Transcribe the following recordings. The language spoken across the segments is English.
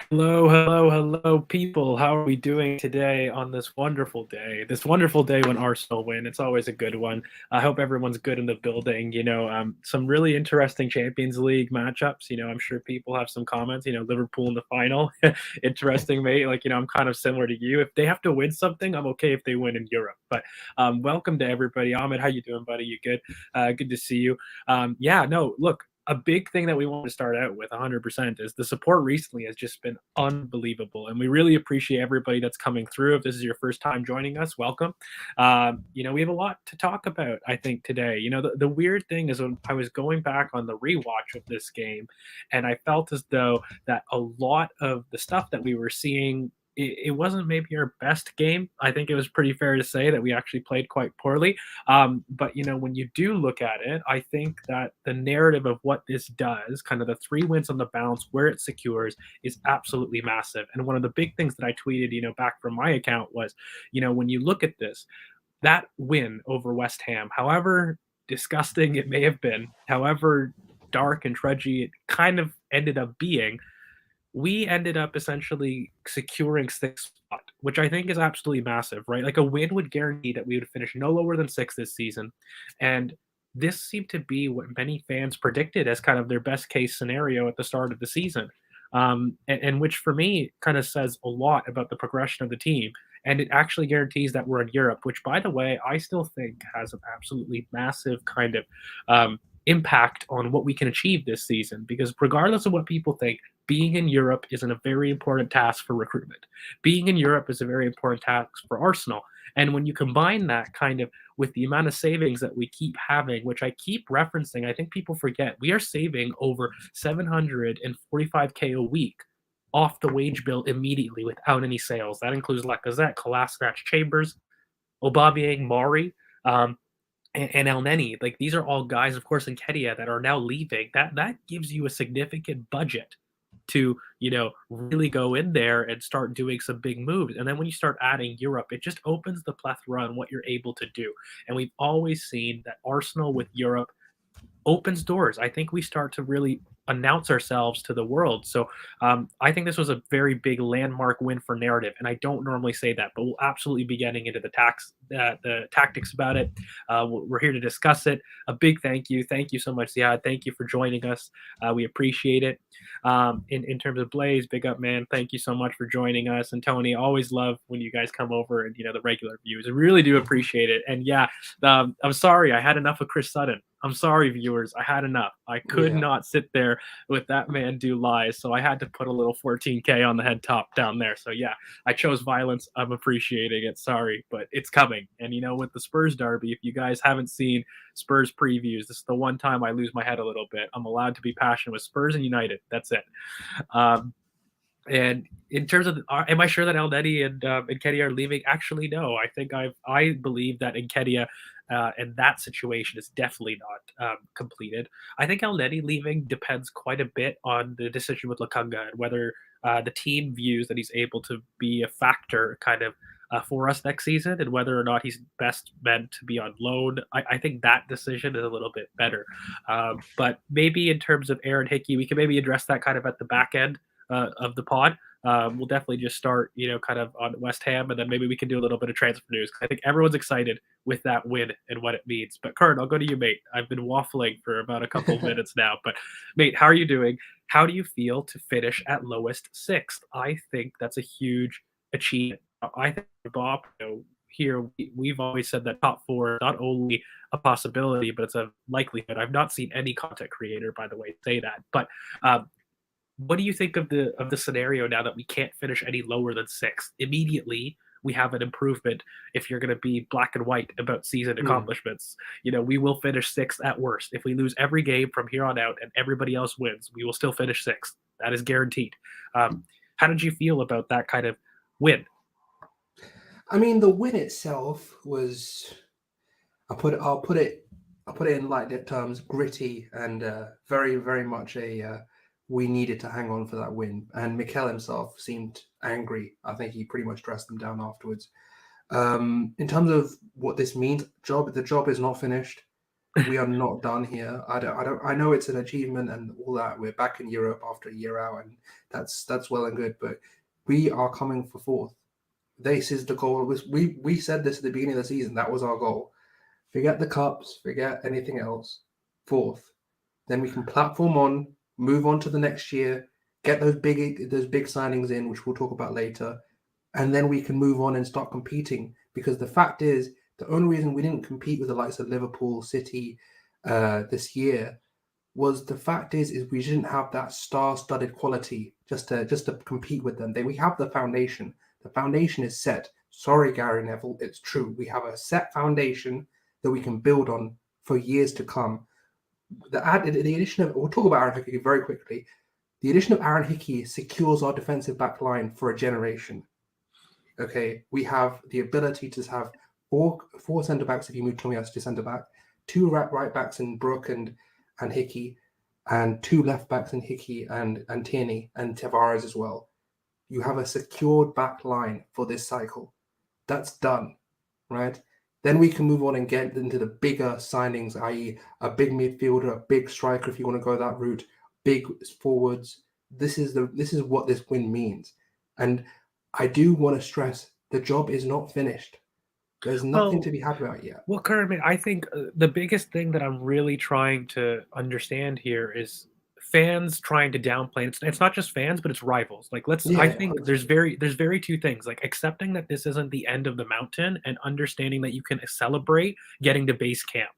Hello, people. How are we doing today on this wonderful day? This wonderful day when Arsenal win. It's always a good one. I hope everyone's good in the building. Some really interesting Champions League matchups. I'm sure people have some comments. Liverpool in the final. Interesting, mate. I'm kind of similar to you. If they have to win something, I'm okay if they win in Europe. But welcome to everybody. Ahmed, how you doing, buddy? You good? Good to see you. Yeah, no, look, a big thing that we want to start out with 100% is the support recently has just been unbelievable. And we really appreciate everybody that's coming through. If this is your first time joining us, welcome. We have a lot to talk about, I think, today. The weird thing is when I was going back on the rewatch of this game, and I felt as though that a lot of the stuff that we were seeing it wasn't maybe our best game. I think it was pretty fair to say that we actually played quite poorly. But when you do look at it, I think that the narrative of what this does, kind of the 3 wins on the bounce, where it secures, is absolutely massive. And one of the big things that I tweeted, back from my account was, when you look at this, that win over West Ham, however disgusting it may have been, however dark and trudgy it kind of ended up being, we ended up essentially securing 6th spot, which I think is absolutely massive, right? Like a win would guarantee that we would finish no lower than 6th this season. And this seemed to be what many fans predicted as kind of their best case scenario at the start of the season. And which for me kind of says a lot about the progression of the team. And it actually guarantees that we're in Europe, which, by the way, I still think has an absolutely massive kind of impact on what we can achieve this season. Because regardless of what people think, being in Europe is a very important task for recruitment. Being in Europe is a very important task for Arsenal. And when you combine that kind of with the amount of savings that we keep having, which I keep referencing, I think people forget, we are saving over 745K a week off the wage bill immediately without any sales. That includes Lacazette, Kolasinac, Chambers, Aubameyang, Mari. And El Neni, like these are all guys, of course, Nketiah that are now leaving. That gives you a significant budget to really go in there and start doing some big moves. And then when you start adding Europe, it just opens the plethora on what you're able to do. And we've always seen that Arsenal with Europe opens doors. I think we start to really announce ourselves to the world. So I think this was a very big landmark win for narrative, and I don't normally say that, but we'll absolutely be getting into the tactics about it. We're here to discuss it. A big thank you so much, Ziad. Thank you for joining us. We appreciate it. In terms of Blaze, big up, man. Thank you so much for joining us. And Tony, always love when you guys come over and the regular views. I really do appreciate it. And yeah, I'm sorry I had enough of Chris Sutton. I'm sorry, viewers. I had enough. I could not sit there with that man do lies, so I had to put a little 14K on the head top down there. So yeah, I chose violence. I'm appreciating it. Sorry, but it's coming. And with the Spurs derby, if you guys haven't seen Spurs previews, this is the one time I lose my head a little bit. I'm allowed to be passionate with Spurs and United. That's it. And in terms of, am I sure that El Neni and Nketiah are leaving? Actually, no. I believe that Nketiah and that situation is definitely not completed. I think El Neni leaving depends quite a bit on the decision with Lokonga and whether the team views that he's able to be a factor kind of for us next season, and whether or not he's best meant to be on loan. I think that decision is a little bit better. But maybe in terms of Aaron Hickey, we can maybe address that kind of at the back end of the pod. We'll definitely just start, kind of on West Ham, and then maybe we can do a little bit of transfer news. I think everyone's excited with that win and what it means. But Kurt, I'll go to you, mate. I've been waffling for about a couple of minutes now, but mate, how are you doing? How do you feel to finish at lowest 6th? I think that's a huge achievement. I think BoP, here we've always said that top 4 is not only a possibility, but it's a likelihood. I've not seen any content creator, by the way, say that. But what do you think of the scenario now that we can't finish any lower than 6th? Immediately, we have an improvement if you're going to be black and white about season accomplishments. We will finish 6th at worst. If we lose every game from here on out and everybody else wins, we will still finish 6th. That is guaranteed. How did you feel about that kind of win? I mean, the win itself was, I'll put it in light terms, gritty and very, very much we needed to hang on for that win. And Mikel himself seemed angry. I think he pretty much dressed them down afterwards. In terms of what this means, the job is not finished. we are not done here. I know it's an achievement and all that. We're back in Europe after a year out, and that's well and good. But we are coming for fourth. This is the goal. We said this at the beginning of the season. That was our goal. Forget the cups. Forget anything else. Fourth. Then we can platform on, move on to the next year, get those big signings in, which we'll talk about later, and then we can move on and start competing. Because the fact is, the only reason we didn't compete with the likes of Liverpool, City, this year was the fact is we didn't have that star-studded quality just to compete with them. We have the foundation. The foundation is set. Sorry, Gary Neville, it's true. We have a set foundation that we can build on for years to come. The addition of, we'll talk about Aaron Hickey very quickly. The addition of Aaron Hickey secures our defensive back line for a generation. Okay, we have the ability to have four centre backs if you move Tomiyasu to centre back, two right backs in Brook and Hickey, and two left backs in Hickey and Tierney and Tavares as well. You have a secured back line for this cycle. That's done, right? Then we can move on and get into the bigger signings, i.e., a big midfielder, a big striker if you want to go that route, big forwards. This is what this win means. And I do want to stress the job is not finished. There's nothing to be happy about yet. Well, Kermit, I think the biggest thing that I'm really trying to understand here is fans trying to downplay. It's not just fans, but it's rivals. Like I think 100%. there's very two things. Like accepting that this isn't the end of the mountain and understanding that you can celebrate getting to base camp.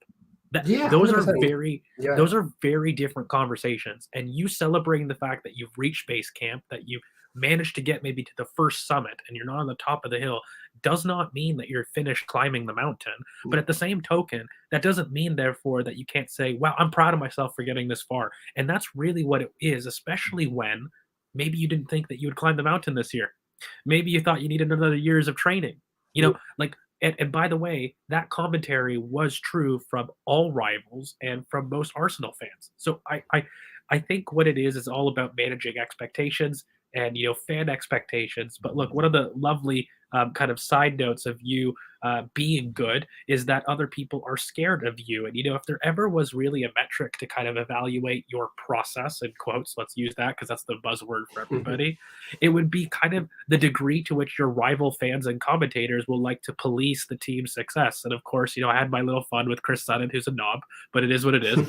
Those are 100%. those are very different conversations. And you celebrating the fact that you've reached base camp, that you've managed to get maybe to the first summit and you're not on the top of the hill does not mean that you're finished climbing the mountain. But at the same token, that doesn't mean therefore that you can't say, wow, I'm proud of myself for getting this far. And that's really what it is, especially when maybe you didn't think that you would climb the mountain this year. Maybe you thought you needed another years of training. Like and by the way, that commentary was true from all rivals and from most Arsenal fans. So I think what it is all about managing expectations and fan expectations. But look, one of the lovely kind of side notes of you being good is that other people are scared of you. And if there ever was really a metric to kind of evaluate your process, in quotes, let's use that because that's the buzzword for everybody, it would be kind of the degree to which your rival fans and commentators will like to police the team's success. And of course, I had my little fun with Chris Sutton, who's a knob, but it is what it is.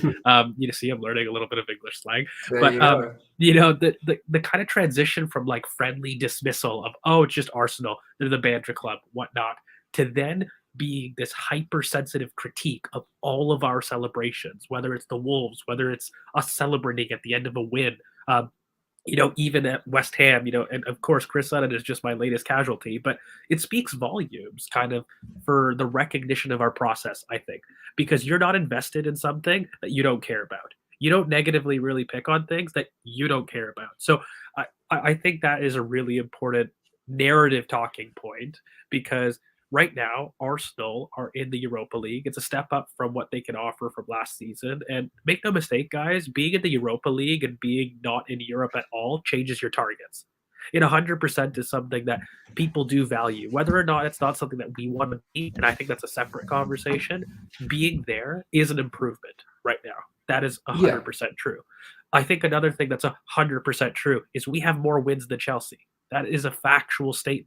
See, I'm learning a little bit of English slang. There you go. The kind of transition from like friendly dismissal of, oh, it's just Arsenal, they're the banter club, whatnot, to then being this hypersensitive critique of all of our celebrations, whether it's the Wolves, whether it's us celebrating at the end of a win, even at West Ham, and of course, Chris Sutton is just my latest casualty, but it speaks volumes kind of for the recognition of our process, I think, because you're not invested in something that you don't care about. You don't negatively really pick on things that you don't care about. So I think that is a really important narrative talking point because right now, Arsenal are in the Europa League. It's a step up from what they can offer from last season. And make no mistake, guys, being in the Europa League and being not in Europe at all changes your targets. It 100% is something that people do value, whether or not it's not something that we want to be. And I think that's a separate conversation. Being there is an improvement right now. That is 100% true. I think another thing that's 100% true is we have more wins than Chelsea. That is a factual statement.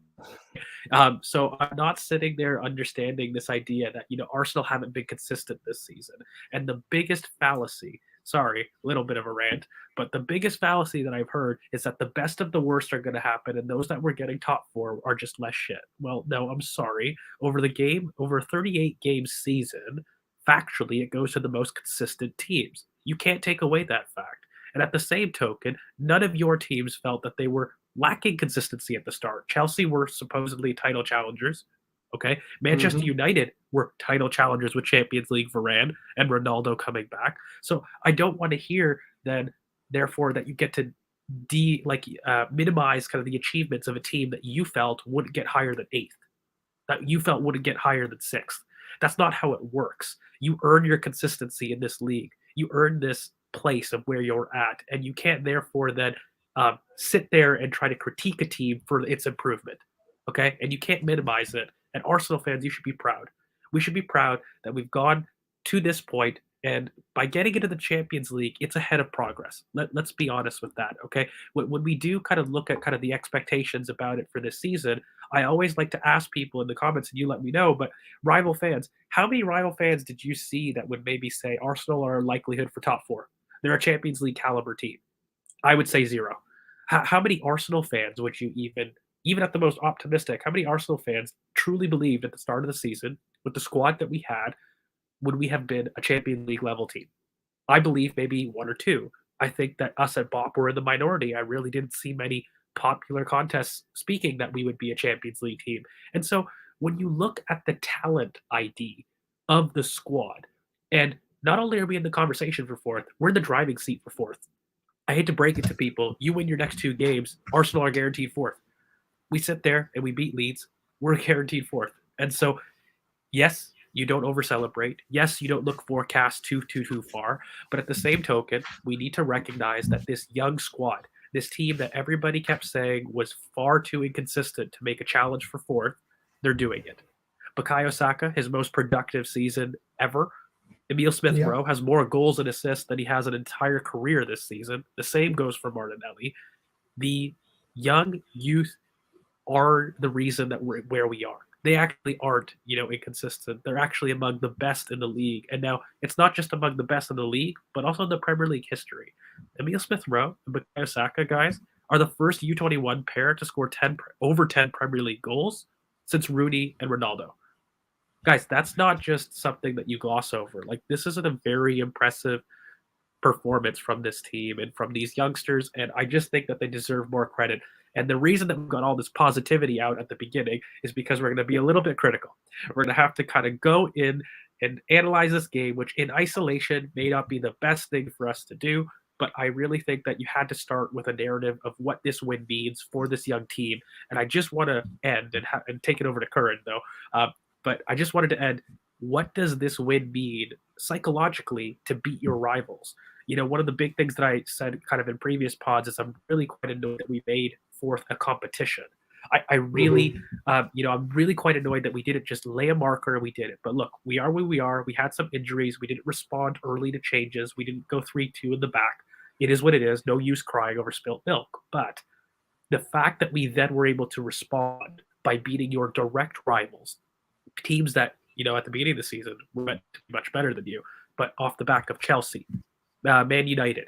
So I'm not sitting there understanding this idea that, Arsenal haven't been consistent this season. And the biggest fallacy, sorry, a little bit of a rant, but the biggest fallacy that I've heard is that the best of the worst are going to happen and those that we're getting top for are just less shit. Well, no, I'm sorry. Over a 38 game season, factually, it goes to the most consistent teams. You can't take away that fact. And at the same token, none of your teams felt that they were lacking consistency at the start. Chelsea were supposedly title challengers. Okay. Manchester United were title challengers with Champions League Varane and Ronaldo coming back. So I don't want to hear then, therefore, that you get to minimize kind of the achievements of a team that you felt wouldn't get higher than 8th, that you felt wouldn't get higher than 6th. That's not how it works. You earn your consistency in this league. You earn this place of where you're at, and you can't therefore then sit there and try to critique a team for its improvement. Okay, and you can't minimize it. And Arsenal fans, you should be proud. We should be proud that we've gone to this point And by getting into the Champions League, it's ahead of progress. Let's be honest with that, okay? When we do kind of look at kind of the expectations about it for this season, I always like to ask people in the comments, and you let me know, but rival fans, how many rival fans did you see that would maybe say Arsenal are a likelihood for top four? They're a Champions League caliber team. I would say zero. How many Arsenal fans would you even at the most optimistic, how many Arsenal fans truly believed at the start of the season with the squad that we had, would we have been a Champions League level team? I believe maybe one or two. I think that us at BoP were in the minority. I really didn't see many popular contests speaking that we would be a Champions League team. And so when you look at the talent ID of the squad, and not only are we in the conversation for fourth, we're in the driving seat for fourth. I hate to break it to people. You win your next two games, Arsenal are guaranteed fourth. We sit there and we beat Leeds. We're guaranteed fourth. And so, yes, you don't over celebrate. Yes, you don't look forecast too far. But at the same token, we need to recognize that this young squad, this team that everybody kept saying was far too inconsistent to make a challenge for fourth, they're doing it. Bukayo Saka, his most productive season ever. Emil Smith Yeah. Rowe has more goals and assists than he has an entire career this season. The same goes for Martinelli. The young youth are the reason that we're where we are. They actually aren't, inconsistent. They're actually among the best in the league. And now it's not just among the best in the league, but also in the Premier League history. Emil Smith Rowe and Bukayo Saka, guys, are the first U21 pair to score over 10 Premier League goals since Rooney and Ronaldo. Guys, that's not just something that you gloss over. Like, this is a very impressive performance from this team and from these youngsters, and I just think that they deserve more credit. And the reason that we've got all this positivity out at the beginning is because we're going to be a little bit critical. We're going to have to kind of go in and analyze this game, which in isolation may not be the best thing for us to do. But I really think that you had to start with a narrative of what this win means for this young team. And I just want to end and take it over to Curran, though. But I just wanted to end. What does this win mean psychologically to beat your rivals? One of the big things that I said kind of in previous pods is I'm really quite annoyed that we made fourth a competition. I really, I'm really quite annoyed that we didn't just lay a marker and we did it. But look, we are where we are. We had some injuries. We didn't respond early to changes. We didn't go 3-2 in the back. It is what it is. No use crying over spilt milk. But the fact that we then were able to respond by beating your direct rivals, teams that, at the beginning of the season were meant to be much better than you, but off the back of Chelsea, Man United,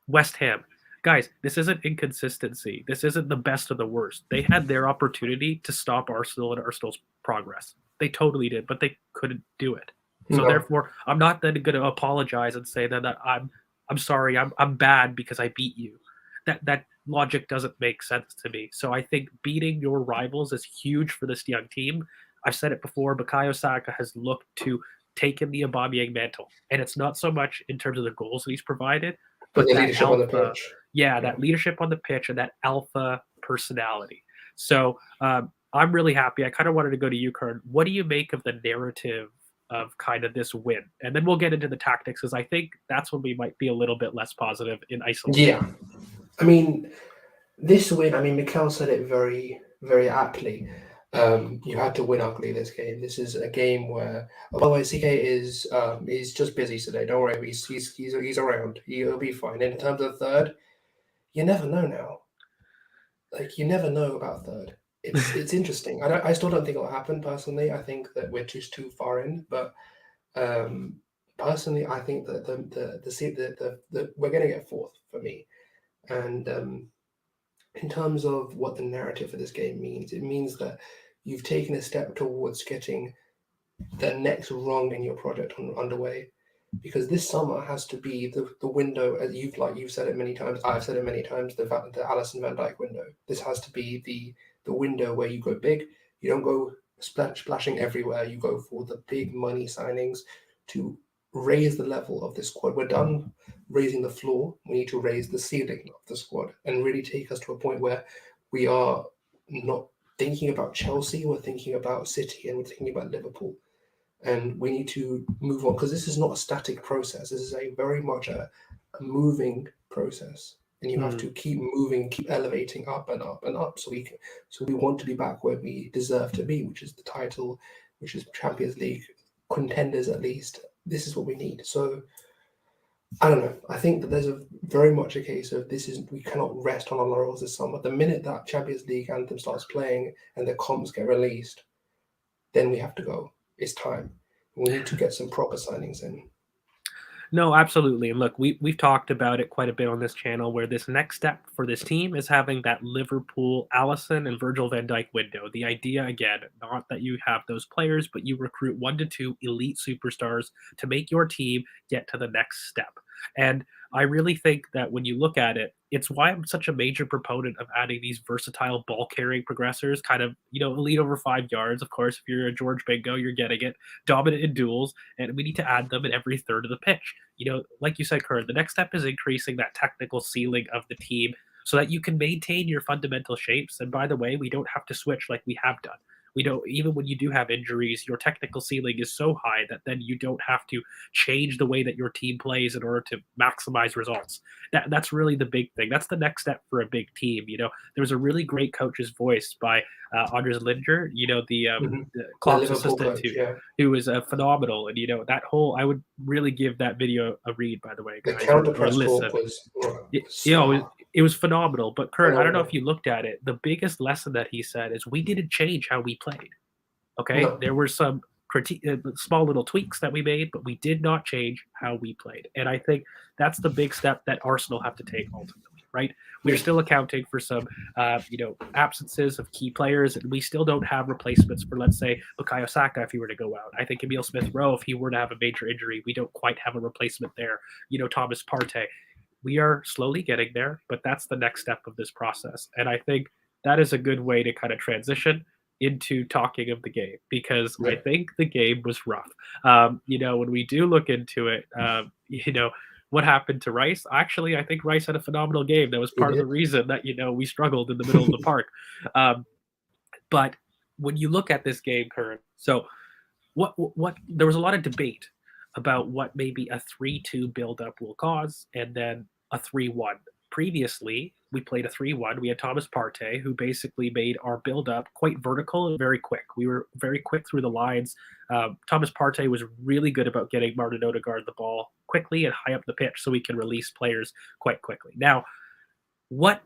West Ham. Guys, this isn't inconsistency. This isn't the best of the worst. They had their opportunity to stop Arsenal and Arsenal's progress. They totally did, but they couldn't do it. So No. therefore, I'm not then going to apologize and say that I'm sorry, I'm bad because I beat you. That logic doesn't make sense to me. So I think beating your rivals is huge for this young team. I've said it before, Bukayo Saka has looked to take in the Aubameyang mantle. And it's not so much in terms of the goals that he's provided, but the that leadership on the pitch. that leadership on the pitch and that alpha personality. So I'm really happy. I kind of wanted to go to you, Kern. What do you make of the narrative of kind of this win? And then we'll get into the tactics, because I think that's when we might be a little bit less positive in isolation. Yeah. I mean, this win, Mikel said it very, very aptly. You had to win ugly this game. This is a game where, by the way, CK is he's just busy today. Don't worry, he's around. He'll be fine. In terms of third, you never know now. Like, you never know about third. It's interesting. I still don't think it'll happen personally. I think that we're just too far in. But personally, I think that the we're going to get fourth for me. And in terms of what the narrative for this game means, it means that you've taken a step towards getting the next rung in your project underway, because this summer has to be the window, as you've said it many times. I've said it many times. The Alisson Van Dijk window. This has to be the window where you go big. You don't go splashing everywhere. You go for the big money signings to raise the level of this squad. We're done raising the floor. We need to raise the ceiling of the squad and really take us to a point where we are not thinking about Chelsea, we're thinking about City, and we're thinking about Liverpool. And we need to move on, because this is not a static process. This is a very much a moving process. And you have to keep moving, keep elevating up and up and up. So we want to be back where we deserve to be, which is the title, which is Champions League contenders at least, this is what we need. So I don't know. I think that there's a very much a case of we cannot rest on our laurels this summer. The minute that Champions League anthem starts playing and the comps get released, then we have to go. It's time. We need to get some proper signings in. No, absolutely. And look, we've talked about it quite a bit on this channel where this next step for this team is having that Liverpool, Allison, and Virgil van Dijk window. The idea, again, not that you have those players, but you recruit 1 to 2 elite superstars to make your team get to the next step. And I really think that when you look at it, it's why I'm such a major proponent of adding these versatile ball carrying progressors, kind of, elite over 5 yards. Of course, if you're a George Bingo, you're getting it. Dominant in duels, and we need to add them in every third of the pitch. Like you said, Kurt, the next step is increasing that technical ceiling of the team so that you can maintain your fundamental shapes. And by the way, we don't have to switch like we have done. We don't, even when you do have injuries, your technical ceiling is so high that then you don't have to change the way that your team plays in order to maximize results. That's really the big thing. That's the next step for a big team. There was a really great coach's voice by Anders Linder, the Klopp's assistant, who was phenomenal. And that whole, I would really give that video a read, by the way, the guys, counter or press listen. It was phenomenal. But Kurt, I don't know if you looked at it. The biggest lesson that he said is we didn't change how we played. Okay, No. There were some small little tweaks that we made, but we did not change how we played. And I think that's the big step that Arsenal have to take ultimately, right? We're still accounting for some, absences of key players, and we still don't have replacements for, let's say, Bukayo Saka if he were to go out. I think Emile Smith-Rowe, if he were to have a major injury, we don't quite have a replacement there. Thomas Partey. We are slowly getting there, but that's the next step of this process. And I think that is a good way to kind of transition into talking of the game, because I think the game was rough. When we do look into it, what happened to Rice? Actually, I think Rice had a phenomenal game. That was part of the reason that, we struggled in the middle of the park. But when you look at this game, Kurt, so what there was a lot of debate about what maybe a 3-2 buildup will cause, and then a 3-1. Previously, we played a 3-1. We had Thomas Partey, who basically made our build-up quite vertical and very quick. We were very quick through the lines. Thomas Partey was really good about getting Martin Odegaard the ball quickly and high up the pitch so we can release players quite quickly. Now, what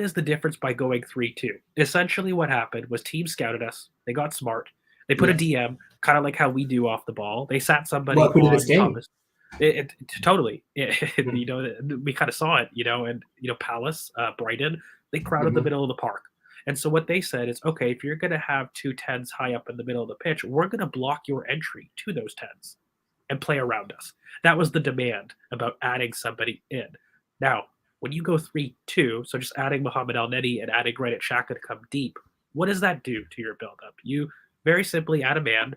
is the difference by going 3-2? Essentially what happened was teams scouted us. They got smart. They put a DM, kind of like how we do off the ball. They sat somebody on Thomas. Totally. We kind of saw it, and, Palace, Brighton, they crowded the middle of the park. And so what they said is, okay, if you're going to have 2 10s high up in the middle of the pitch, we're going to block your entry to those 10s and play around us. That was the demand about adding somebody in. Now, when you go 3-2, so just adding Mohamed El-Neni and adding Granit Xhaka to come deep, what does that do to your buildup? You very simply add a man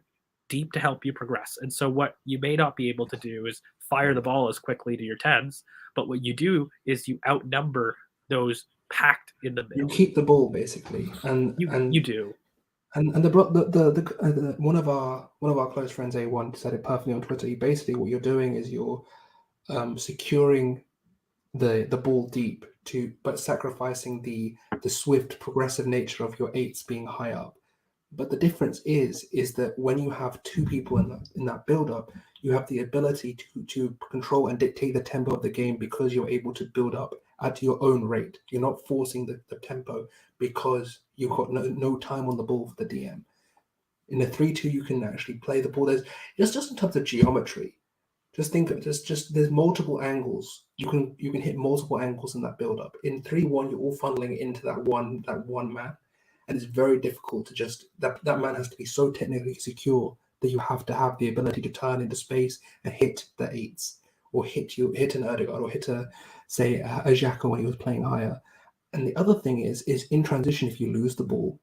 deep to help you progress. And so what you may not be able to do is fire the ball as quickly to your 10s, but what you do is you outnumber those packed in the middle. You keep the ball basically, and you do. And one of our close friends, A1, said it perfectly on Twitter. Basically, what you're doing is you're securing the ball deep but sacrificing the swift progressive nature of your 8s being high up. But the difference is that when you have 2 people in that build-up, you have the ability to control and dictate the tempo of the game because you're able to build up at your own rate. You're not forcing the tempo because you've got no time on the ball for the DM. In a 3-2, you can actually play the ball. There's just in terms of geometry. Just think of there's multiple angles. You can hit multiple angles in that build-up. In 3-1, you're all funneling into that one man. And it's very difficult to just that man has to be so technically secure that you have to have the ability to turn into space and hit the 8s, or hit an Erdegaard, or hit a Xhaka when he was playing higher. And the other thing is in transition, if you lose the ball,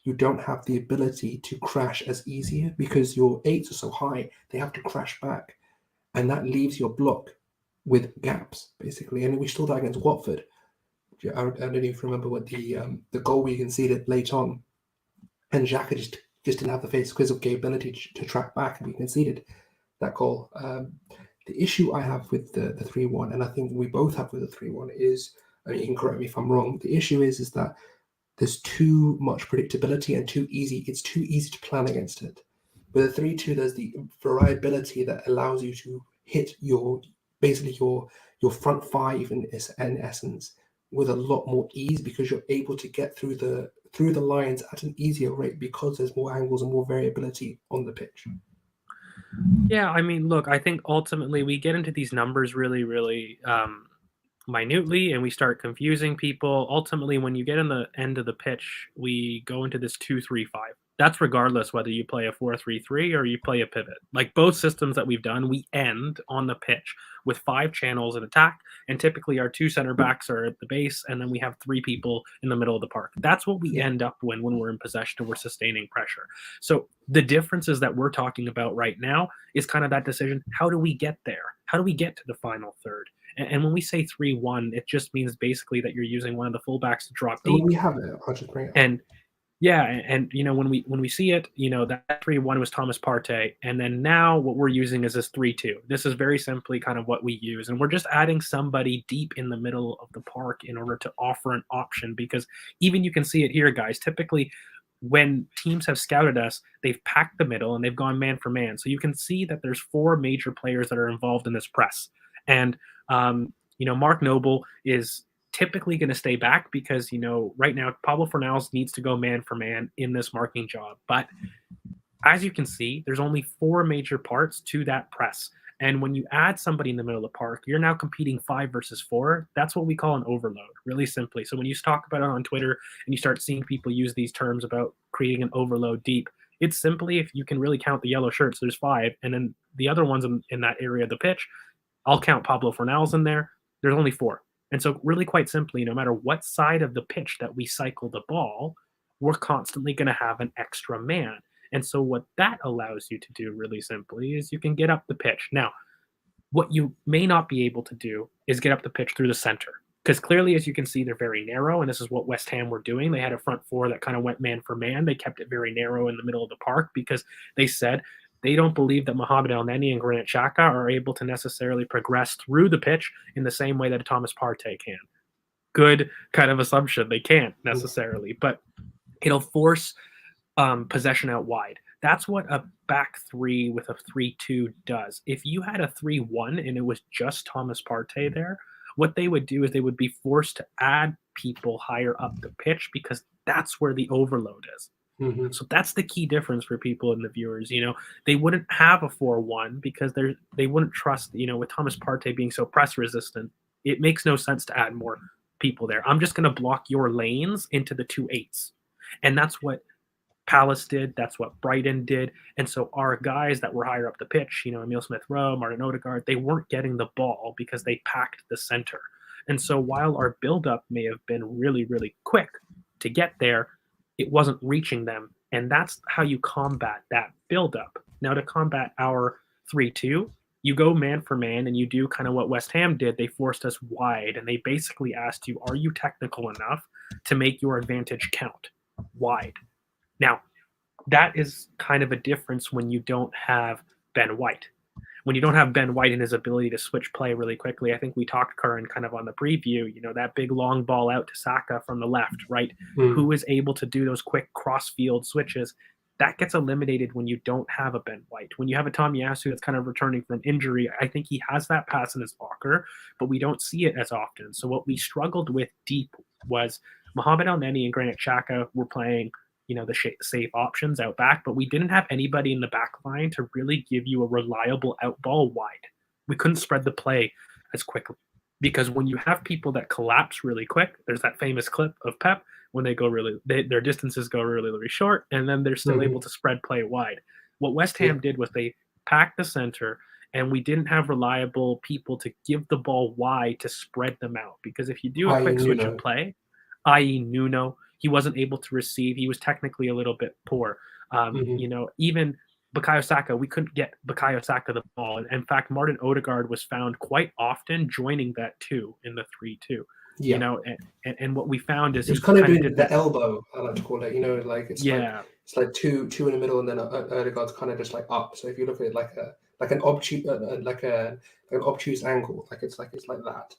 you don't have the ability to crash as easier because your 8s are so high, they have to crash back. And that leaves your block with gaps, basically. And we saw that against Watford. I don't even remember what the goal we conceded late on, and Xhaka just didn't have the physical ability to track back, and we conceded that goal. The issue I have with the 3-1, and I think we both have with the 3-1, is, I mean, you can correct me if I'm wrong. The issue is that there's too much predictability and it's too easy to plan against it. With a 3-2, there's the variability that allows you to hit your basically your front five in essence with a lot more ease, because you're able to get through the lines at an easier rate because there's more angles and more variability on the pitch. Yeah, I mean, look, I think ultimately we get into these numbers really, really minutely, and we start confusing people. Ultimately, when you get in the end of the pitch, we go into this 2-3-5. That's regardless whether you play a 4-3-3 or you play a pivot. Like both systems that we've done, we end on the pitch with 5 channels in attack, and typically our 2 center backs are at the base, and then we have 3 people in the middle of the park. That's what we end up when we're in possession and we're sustaining pressure. So the differences that we're talking about right now is kind of that decision. How do we get there? How do we get to the final third? And when we say 3-1, it just means basically that you're using one of the fullbacks to drop I mean, deep. we have it. I'll just bring it up. And yeah, and you know, when we see it, you know, that 3-1 was Thomas Partey, and then now what we're using is this 3-2. This is very simply kind of what we use, and we're just adding somebody deep in the middle of the park in order to offer an option, because even you can see it here, guys. Typically, when teams have scouted us, they've packed the middle and they've gone man for man. So you can see that there's 4 major players that are involved in this press, and you know, Mark Noble is typically going to stay back because, you know, right now Pablo Fornals needs to go man for man in this marking job. But as you can see, there's only 4 major parts to that press. And when you add somebody in the middle of the park, you're now competing 5 versus 4. That's what we call an overload, really simply. So when you talk about it on Twitter and you start seeing people use these terms about creating an overload deep, it's simply, if you can really count the yellow shirts, there's 5. And then the other ones in that area of the pitch, I'll count Pablo Fornals in there. There's only 4. And so really quite simply, no matter what side of the pitch that we cycle the ball, we're constantly going to have an extra man. And so what that allows you to do really simply is you can get up the pitch. Now, what you may not be able to do is get up the pitch through the center. Because clearly, as you can see, they're very narrow, and this is what West Ham were doing. They had a front 4 that kind of went man for man. They kept it very narrow in the middle of the park because they said they don't believe that Mohamed El-Neni and Granit Xhaka are able to necessarily progress through the pitch in the same way that a Thomas Partey can. Good kind of assumption. They can't necessarily, but it'll force possession out wide. That's what a back 3 with a 3-2 does. If you had a 3-1 and it was just Thomas Partey there, what they would do is they would be forced to add people higher up the pitch because that's where the overload is. Mm-hmm. So that's the key difference for people and the viewers. You know, they wouldn't have a 4-1 because they wouldn't trust, you know, with Thomas Partey being so press resistant, it makes no sense to add more people there. I'm just going to block your lanes into the 2-8s. And that's what Palace did. That's what Brighton did. And so our guys that were higher up the pitch, you know, Emile Smith-Rowe, Martin Odegaard, they weren't getting the ball because they packed the center. And so while our buildup may have been really, really quick to get there, it wasn't reaching them. And that's how you combat that buildup. Now, to combat our 3-2, you go man for man and you do kind of what West Ham did. They forced us wide and they basically asked you, are you technical enough to make your advantage count wide? Now, that is kind of a difference when you don't have Ben White. When you don't have Ben White and his ability to switch play really quickly, I think we talked, Curran, kind of on the preview, you know, that big long ball out to Saka from the left, right? Who is able to do those quick cross-field switches. That gets eliminated when you don't have a Ben White. When you have a Tomiyasu that's kind of returning from injury, I think he has that pass in his locker, but we don't see it as often. So what we struggled with deep was Mohamed El-Neni and Granit Xhaka were playing, you know, the safe options out back, but we didn't have anybody in the back line to really give you a reliable out ball wide. We couldn't spread the play as quickly because when you have people that collapse really quick, there's that famous clip of Pep when they go their distances go really, really short, and then they're still able to spread play wide. What West Ham did was they packed the center, and we didn't have reliable people to give the ball wide to spread them out. Because if you do a quick switch of play, i.e. Nuno, he wasn't able to receive. He was technically a little bit poor. You know, even Bukayo Saka, we couldn't get Bukayo Saka the ball. And in fact, Martin Odegaard was found quite often joining that 2 in the 3-2. You know, and what we found is he's kind of doing the elbow, I like to call it. You know, like it's like two in the middle, and then Odegaard's kind of just like up. So if you look at it like an obtuse angle, like it's like that.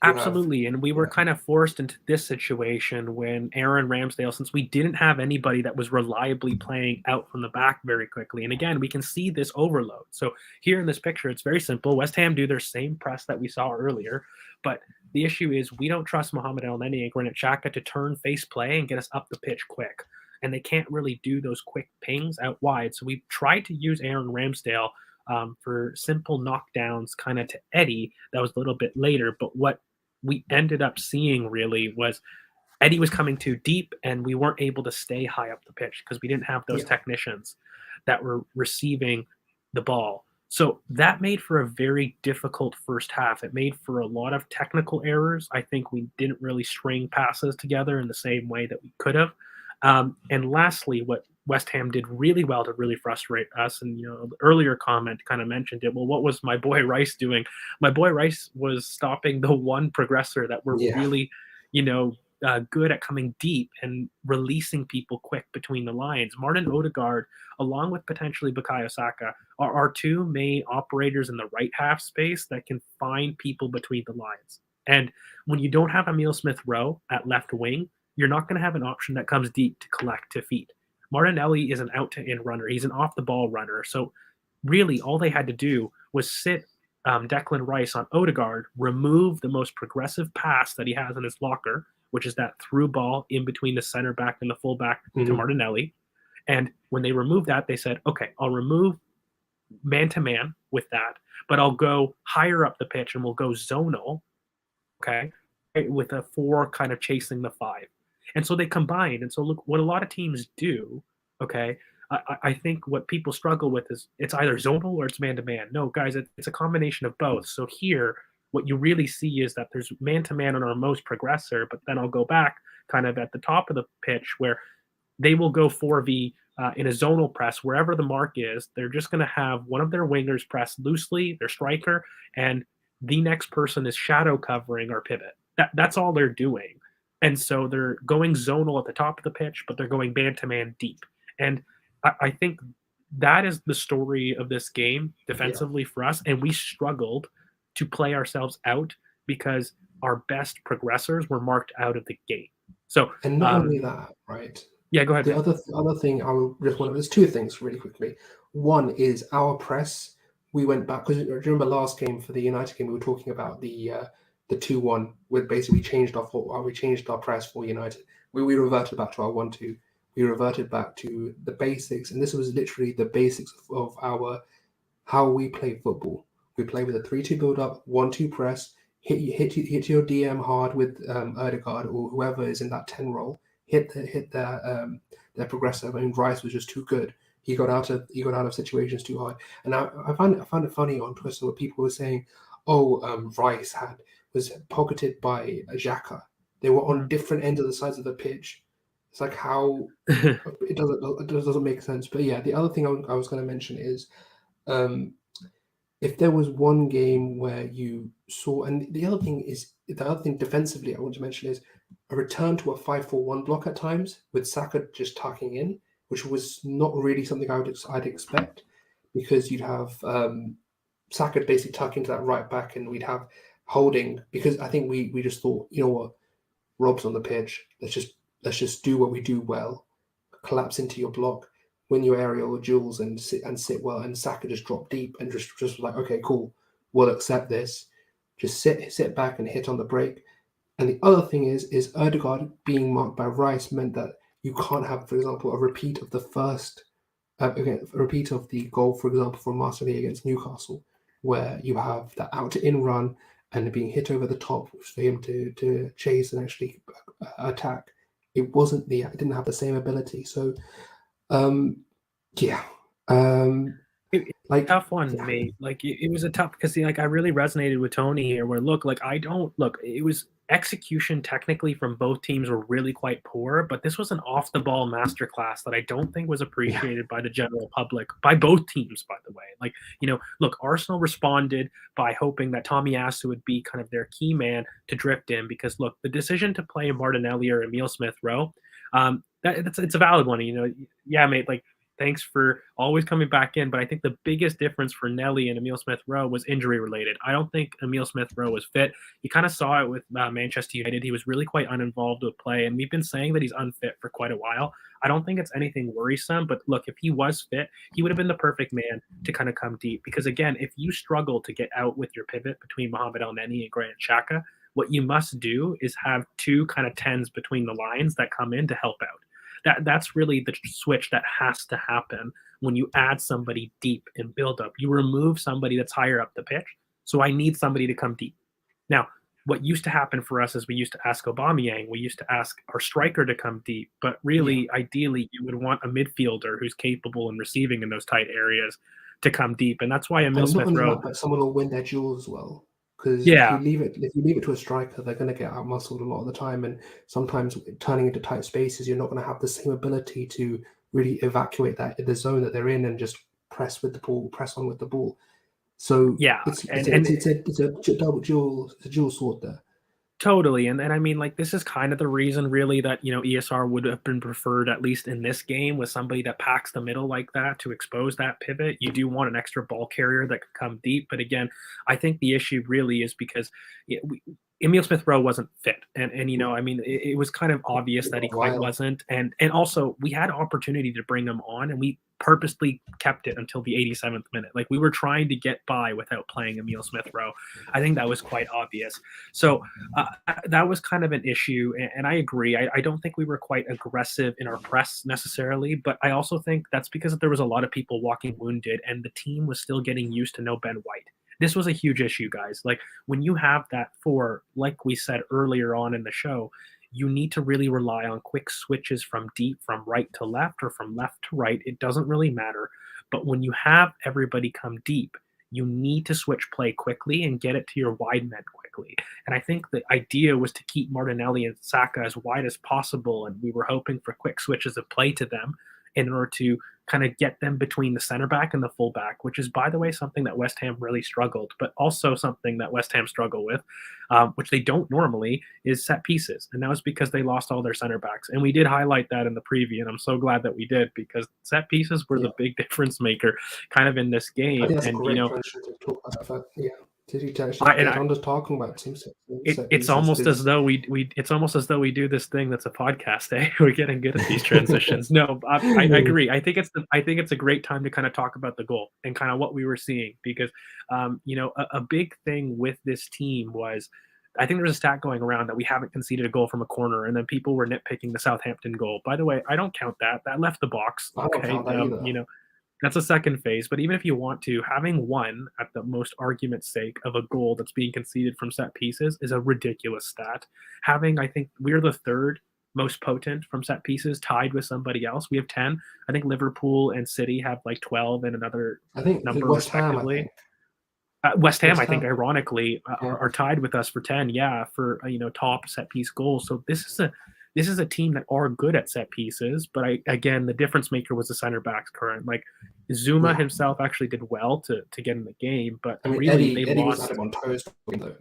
You have, Absolutely, and we were yeah, kind of forced into this situation when Aaron Ramsdale, since we didn't have anybody that was reliably playing out from the back very quickly. And again, we can see this overload. So here in this picture, it's very simple. West Ham do their same press that we saw earlier, but the issue is we don't trust Mohamed Elneny and Granit Xhaka to turn face play and get us up the pitch quick. And they can't really do those quick pings out wide. So we tried to use Aaron Ramsdale for simple knockdowns kind of to Eddie. That was a little bit later. But what we ended up seeing really was Eddie was coming too deep and we weren't able to stay high up the pitch because we didn't have those yeah, technicians that were receiving the ball. So that made for a very difficult first half. It made for a lot of technical errors. I think we didn't really string passes together in the same way that we could have. And lastly, what West Ham did really well to really frustrate us, and the earlier comment kind of mentioned it. Well, what was my boy Rice doing? My boy Rice was stopping the one progressor that were yeah, really, good at coming deep and releasing people quick between the lines. Martin Odegaard, along with potentially Bukayo Saka, are our two main operators in the right half space that can find people between the lines. And when you don't have Emile Smith Rowe at left wing, you're not going to have an option that comes deep to collect to feed. Martinelli is an out to in runner. He's an off the ball runner. So really, all they had to do was sit Declan Rice on Odegaard, remove the most progressive pass that he has in his locker, which is that through ball in between the center back and the full back to mhm, Martinelli. And when they removed that, they said, okay, I'll remove man to man with that, but I'll go higher up the pitch and we'll go zonal, okay, with a four kind of chasing the five. And so they combine. And so look, what a lot of teams do, okay, I think what people struggle with is it's either zonal or it's man to man. No, guys, it's a combination of both. So here, what you really see is that there's man to man on our most progressor, but then I'll go back kind of at the top of the pitch where they will go 4v in a zonal press wherever the mark is. They're just going to have one of their wingers press loosely, their striker, and the next person is shadow covering or pivot. That's all they're doing. And so they're going zonal at the top of the pitch, but they're going man to man deep. And I think that is the story of this game yeah. defensively for us. And we struggled to play ourselves out because our best progressors were marked out of the game. So, And not only that, right? yeah, go ahead, The mate. other thing I will just want to, there's two things really quickly. One is our press. We went back because do you remember last game for the United game we were talking about the 2-1 where basically we changed our press for United. We reverted back to our 1-2. We reverted back to the basics, and this was literally the basics of our how we play football. We play with a 3-2 build up, 1-2 press, hit your DM hard with Erdegaard or whoever is in that 10 role, hit their progressive. I mean, Rice was just too good. He got out of situations too hard. And I found it funny on Twitter where people were saying, "Oh, Rice was pocketed by Xhaka. They were on different ends of the sides of the pitch." It's like how it doesn't make sense. But yeah, the other thing I was going to mention is um, if there was one game where you saw, and the other thing defensively I want to mention is a return to a 5-4-1 block at times with Saka just tucking in, which was not really something I'd expect because you'd have Saka basically tuck into that right back, and we'd have Holding because I think we just thought, you know what, Rob's on the pitch, let's just do what we do well, collapse into your block, win your aerial duels, and sit well. And Saka just dropped deep and just was like, okay, cool, we'll accept this. Just sit back and hit on the break. And the other thing is Erdegaard being marked by Rice meant that you can't have, for example, a repeat of the first, again, a repeat of the goal, for example, from Marseille against Newcastle, where you have the out to in run and being hit over the top for him to chase and actually attack. It didn't have the same ability. So yeah. Um, It's a like, tough one, yeah, mate. Like it was a tough because like I really resonated with Tony here. Where look, like I don't look. It was execution technically from both teams were really quite poor, but this was an off the ball masterclass that I don't think was yeah, appreciated by the general public by both teams. By the way, like look, Arsenal responded by hoping that Tommy Asu would be kind of their key man to drift in because look, the decision to play Martinelli or Emile Smith Rowe, it's a valid one. Yeah, mate, like Thanks for always coming back in. But I think the biggest difference for Nelly and Emil Smith-Rowe was injury related. I don't think Emil Smith-Rowe was fit. You kind of saw it with Manchester United. He was really quite uninvolved with play, and we've been saying that he's unfit for quite a while. I don't think it's anything worrisome, but look, if he was fit, he would have been the perfect man to kind of come deep. Because again, if you struggle to get out with your pivot between Mohamed El Neni and Granit Xhaka, what you must do is have two kind of tens between the lines that come in to help out. That's really the switch that has to happen when you add somebody deep and build up. You remove somebody that's higher up the pitch. So I need somebody to come deep. Now, what used to happen for us is we used to ask Aubameyang, we used to ask our striker to come deep, but really, ideally, you would want a midfielder who's capable in receiving in those tight areas to come deep, and that's why Emil Smith-Rowe. But someone will win their duels as well. Because Yeah, if you leave it to a striker, they're going to get out-muscled a lot of the time, and sometimes turning into tight spaces, you're not going to have the same ability to really evacuate that in the zone that they're in and just press on with the ball. So yeah, it's a dual sword there. totally. And I mean, like, this is kind of the reason, really, that, ESR would have been preferred, at least in this game, with somebody that packs the middle like that to expose that pivot. You do want an extra ball carrier that could come deep. But again, I think the issue really is because Emil Smith-Rowe wasn't fit. And I mean, it was kind of obvious that he quite wasn't. And also, we had opportunity to bring him on, and we purposely kept it until the 87th minute. Like, we were trying to get by without playing Emil Smith-Rowe. I think that was quite obvious. So that was kind of an issue. And I agree. I don't think we were quite aggressive in our press necessarily, but I also think that's because there was a lot of people walking wounded, and the team was still getting used to no Ben White. This was a huge issue, guys. Like, when you have that four, like we said earlier on in the show, you need to really rely on quick switches from deep, from right to left, or from left to right. It doesn't really matter. But when you have everybody come deep, you need to switch play quickly and get it to your wide men quickly. And I think the idea was to keep Martinelli and Saka as wide as possible, and we were hoping for quick switches of play to them in order to kind of get them between the center back and the full back, which is, by the way, something that West Ham really struggled, but also something that West Ham struggle with, which they don't normally, is set pieces. And that was because they lost all their center backs. And we did highlight that in the preview, and I'm so glad that we did, because set pieces were the big difference maker kind of in this game. I think that's and a great transition to talk about that. Yeah. I'm just talking about team set it's almost as though we do this thing that's a podcast. We're getting good at these transitions. No, I agree. I think it's a great time to kind of talk about the goal and kind of what we were seeing, because a big thing with this team was, I think there's a stat going around that we haven't conceded a goal from a corner, and then people were nitpicking the Southampton goal. By the way, I don't count that. That left the box. I don't count that either. That's a second phase. But even if you want to, having one, at the most argument's sake, of a goal that's being conceded from set pieces is a ridiculous stat. I think we're the third most potent from set pieces, tied with somebody else. We have 10. I think Liverpool and City have like 12 and another number respectively. West Ham, I think, ironically, are tied with us for 10. Yeah, for top set piece goals. So this is a team that are good at set pieces, but again, the difference maker was the center backs current. Like, Zuma himself actually did well to get in the game, but really they lost. Was on toes, though.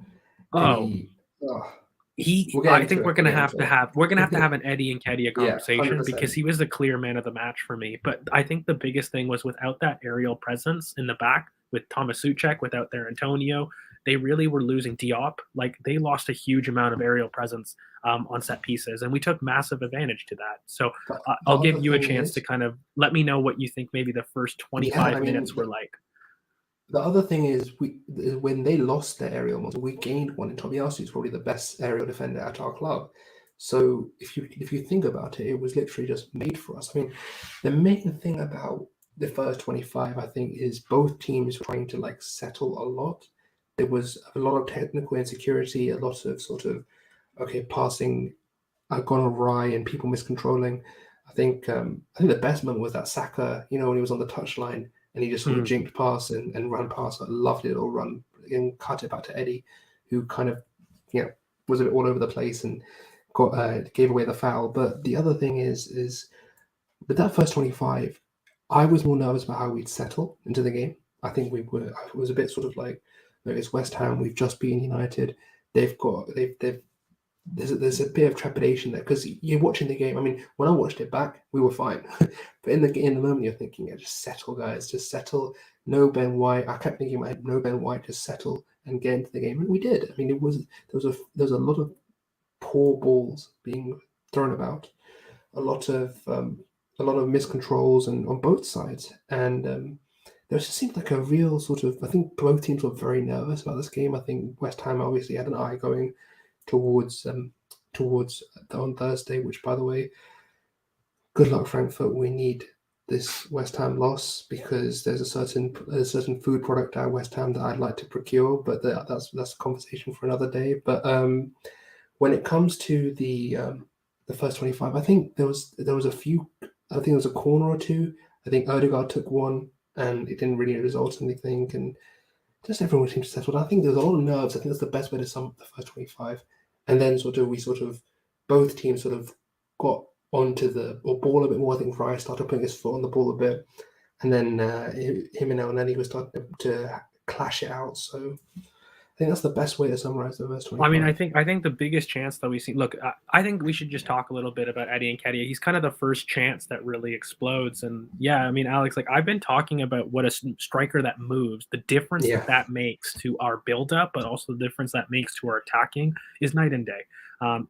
I think we're gonna have to have an Eddie and Nketiah conversation, because he was the clear man of the match for me. But I think the biggest thing was, without that aerial presence in the back, with Thomas Suchek, without their Antonio, they really were losing Diop. Like, they lost a huge amount of aerial presence on set pieces, and we took massive advantage to that. So I'll give you a chance to kind of let me know what you think maybe the first 25 minutes were like. The other thing is, when they lost their aerial muscle, we gained one in Tomiyasu, who's probably the best aerial defender at our club. So if you think about it, it was literally just made for us. I mean, the main thing about the first 25, I think, is both teams trying to settle a lot. There was a lot of technical insecurity, a lot of sort of passing gone awry and people miscontrolling. I think the best moment was that Saka, when he was on the touchline and he just sort of jinked past and ran past a lovely little run and cut it back to Eddie, who kind of was a bit all over the place and gave away the foul. But the other thing is with that first 25, I was more nervous about how we'd settle into the game. I think it was a bit sort of like, it's West Ham. We've just beaten United. They've there's a bit of trepidation there because you're watching the game. I mean, when I watched it back, we were fine, but in the moment, you're thinking, yeah, just settle, guys, just settle. No Ben White. I kept thinking in my head, no Ben White, just settle and get into the game, and we did. I mean, there was a lot of poor balls being thrown about, a lot of miscontrols and on both sides, and there just seemed like a real sort of. I think both teams were very nervous about this game. I think West Ham obviously had an eye going towards on Thursday. Which, by the way, good luck Frankfurt. We need this West Ham loss because there's a certain food product at West Ham that I'd like to procure, but that's a conversation for another day. But when it comes to the first 25, I think there was a few. I think there was a corner or two. I think Odegaard took one, and it didn't really result in anything. And just everyone seemed to settle. I think there's a lot of nerves. I think that's the best way to sum up the first 25. And then both teams sort of got onto the ball a bit more. I think Rice started putting his foot on the ball a bit, and then him and El Neni were starting to clash it out. So I think that's the best way to summarize the first 25. I mean, I think the biggest chance that we see. Look, I think we should just talk a little bit about Eddie Nketiah. He's kind of the first chance that really explodes. And yeah, I mean, Alex, like I've been talking about what a striker that moves, the difference that makes to our buildup, but also the difference that makes to our attacking is night and day.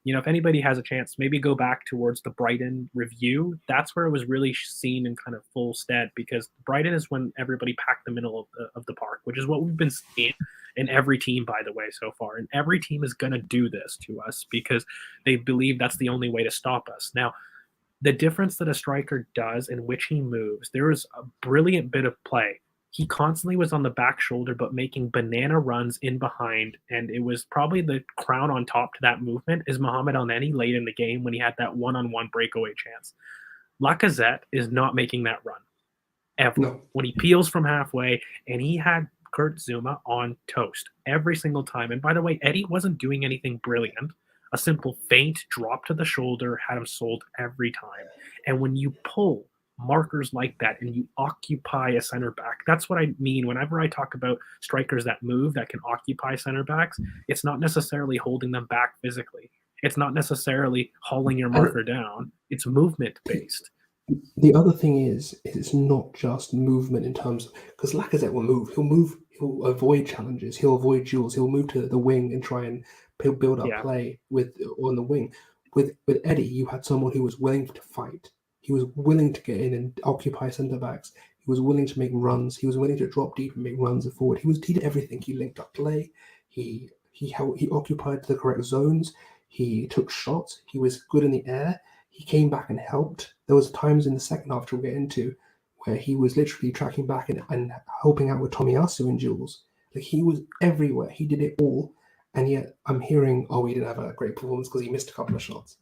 If anybody has a chance, maybe go back towards the Brighton review. That's where it was really seen in kind of full stead, because Brighton is when everybody packed the middle of the park, which is what we've been seeing in every team, by the way, so far. And every team is going to do this to us because they believe that's the only way to stop us. Now, the difference that a striker does in which he moves, there is a brilliant bit of play. He constantly was on the back shoulder, but making banana runs in behind. And it was probably the crown on top to that movement is Mohamed El Neni late in the game when he had that one-on-one breakaway chance. Lacazette is not making that run ever. No. When he peels from halfway, and he had Kurt Zuma on toast every single time. And by the way, Eddie wasn't doing anything brilliant. A simple feint drop to the shoulder had him sold every time. And when you pull markers like that and you occupy a center back, that's what I mean whenever I talk about strikers that move, that can occupy center backs. It's not necessarily holding them back physically. It's not necessarily hauling your marker down. It's movement based. The other thing is it's not just movement in terms of, because Lacazette will move. He'll avoid challenges. He'll avoid duels. He'll move to the wing and try and build up play on the wing. With Eddie, you had someone who was willing to fight. He was willing to get in and occupy centre backs. He was willing to make runs. He was willing to drop deep and make runs forward. He did everything. He linked up play. He occupied the correct zones. He took shots. He was good in the air. He came back and helped. There was times in the second half, which we'll get into, where he was literally tracking back and helping out with Tomiyasu in duels. Like, he was everywhere. He did it all. And yet I'm hearing, he didn't have a great performance because he missed a couple of shots.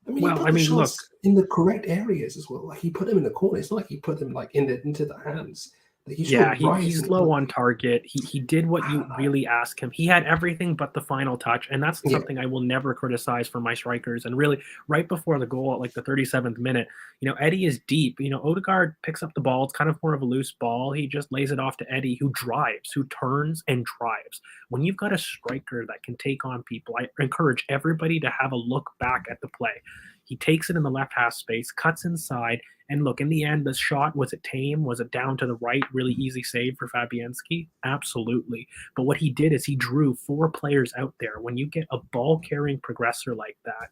I mean, he put the shots in the correct areas as well. Like, he put them in the corner. It's not like he put them like into the hands. Like, he's low on target. He did what you really ask him. He had everything but the final touch, and that's something I will never criticize for my strikers. And really, right before the goal at like the 37th minute, Eddie is deep. Odegaard picks up the ball. It's kind of more of a loose ball. He just lays it off to Eddie, who drives, who turns and drives. When you've got a striker that can take on people, I encourage everybody to have a look back at the play. He takes it in the left half space, cuts inside, and look, in the end, the shot, was it tame? Was it down to the right? Really easy save for Fabianski? Absolutely. But what he did is he drew 4 players out there. When you get a ball-carrying progressor like that,